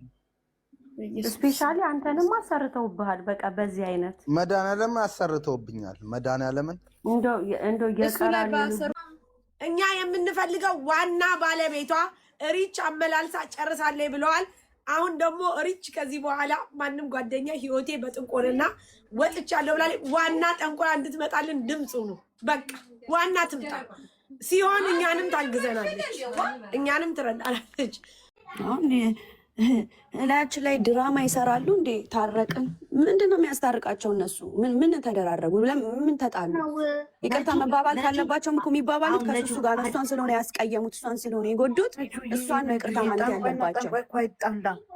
ስፔሻሊ አንተንም አሰርተውብሃል። በቃ በዚህ አይነት መድኃኒዓለም አሰርተውብኛል። መድኃኒዓለምን እንደው የቀራል። እኛ የምንፈልገው ዋና ባለቤቷ ሪች አመላልሳ ጨርሳለች ብለዋል። አሁን ደግሞ ሪች ከዚህ በኋላ ማንም ጓደኛ ህይወቴ በጥንቆልና ወጥቻለሁ ብላለች። ዋና ጠንቆላ እንድትመጣልን ድምፁ ነው። በቃ ዋና ትምጣ ሲሆን እኛንም ታግዘናለች፣ እኛንም ትረዳናለች። አሁን እላያችን ላይ ድራማ ይሰራሉ እንዴ? ታረቅን ምንድን ነው የሚያስታርቃቸው? እነሱ ምን ተደራረጉ? ምን ተጣሉ? ይቅርታ መባባል ካለባቸው እኮ የሚባባሉት ከሱ ጋር ነው። እሷን ስለሆነ ያስቀየሙት፣ እሷን ስለሆነ የጎዱት፣ እሷን ነው ይቅርታ ማለት ያለባቸው።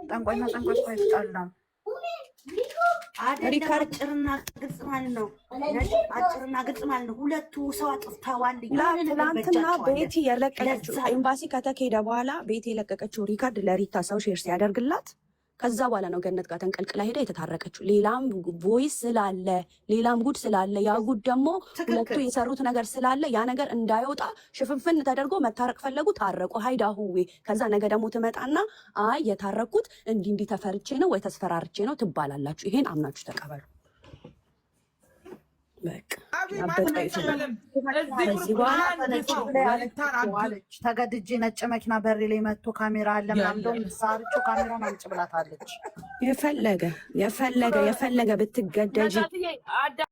ጠንቋይና ጠንቋይ እኮ አይጣላም። አጭርና ግልጽ ማለት ነው። አጭርና ግልጽ ማለት ነው። ሁለቱ ሰው አጥፍተዋል። ትናንትና ቤቲ የለቀቀችው ኤምባሲ ከተካሄደ በኋላ ቤቲ የለቀቀችው ሪካርድ ለሪታ ሰው ሼር ሲያደርግላት ከዛ በኋላ ነው ገነት ጋር ተንቀልቅላ ሄዳ የተታረቀችው። ሌላም ቮይስ ስላለ ሌላም ጉድ ስላለ ያ ጉድ ደግሞ ሁለቱ የሰሩት ነገር ስላለ ያ ነገር እንዳይወጣ ሽፍንፍን ተደርጎ መታረቅ ፈለጉ፣ ታረቁ። ሀይዳ ሁዌ ከዛ ነገ ደግሞ ትመጣና አይ የታረቁት እንዲህ ተፈርቼ ነው ወይ ተስፈራርቼ ነው ትባላላችሁ። ይሄን አምናችሁ ተቀበሉ። ተገድጄ ነጭ መኪና በሬ ላይ መጥቶ ካሜራ አለ ምናምን ሳርቾ ካሜራውን አምጭ ብላታለች። የፈለገ ብትገደጂ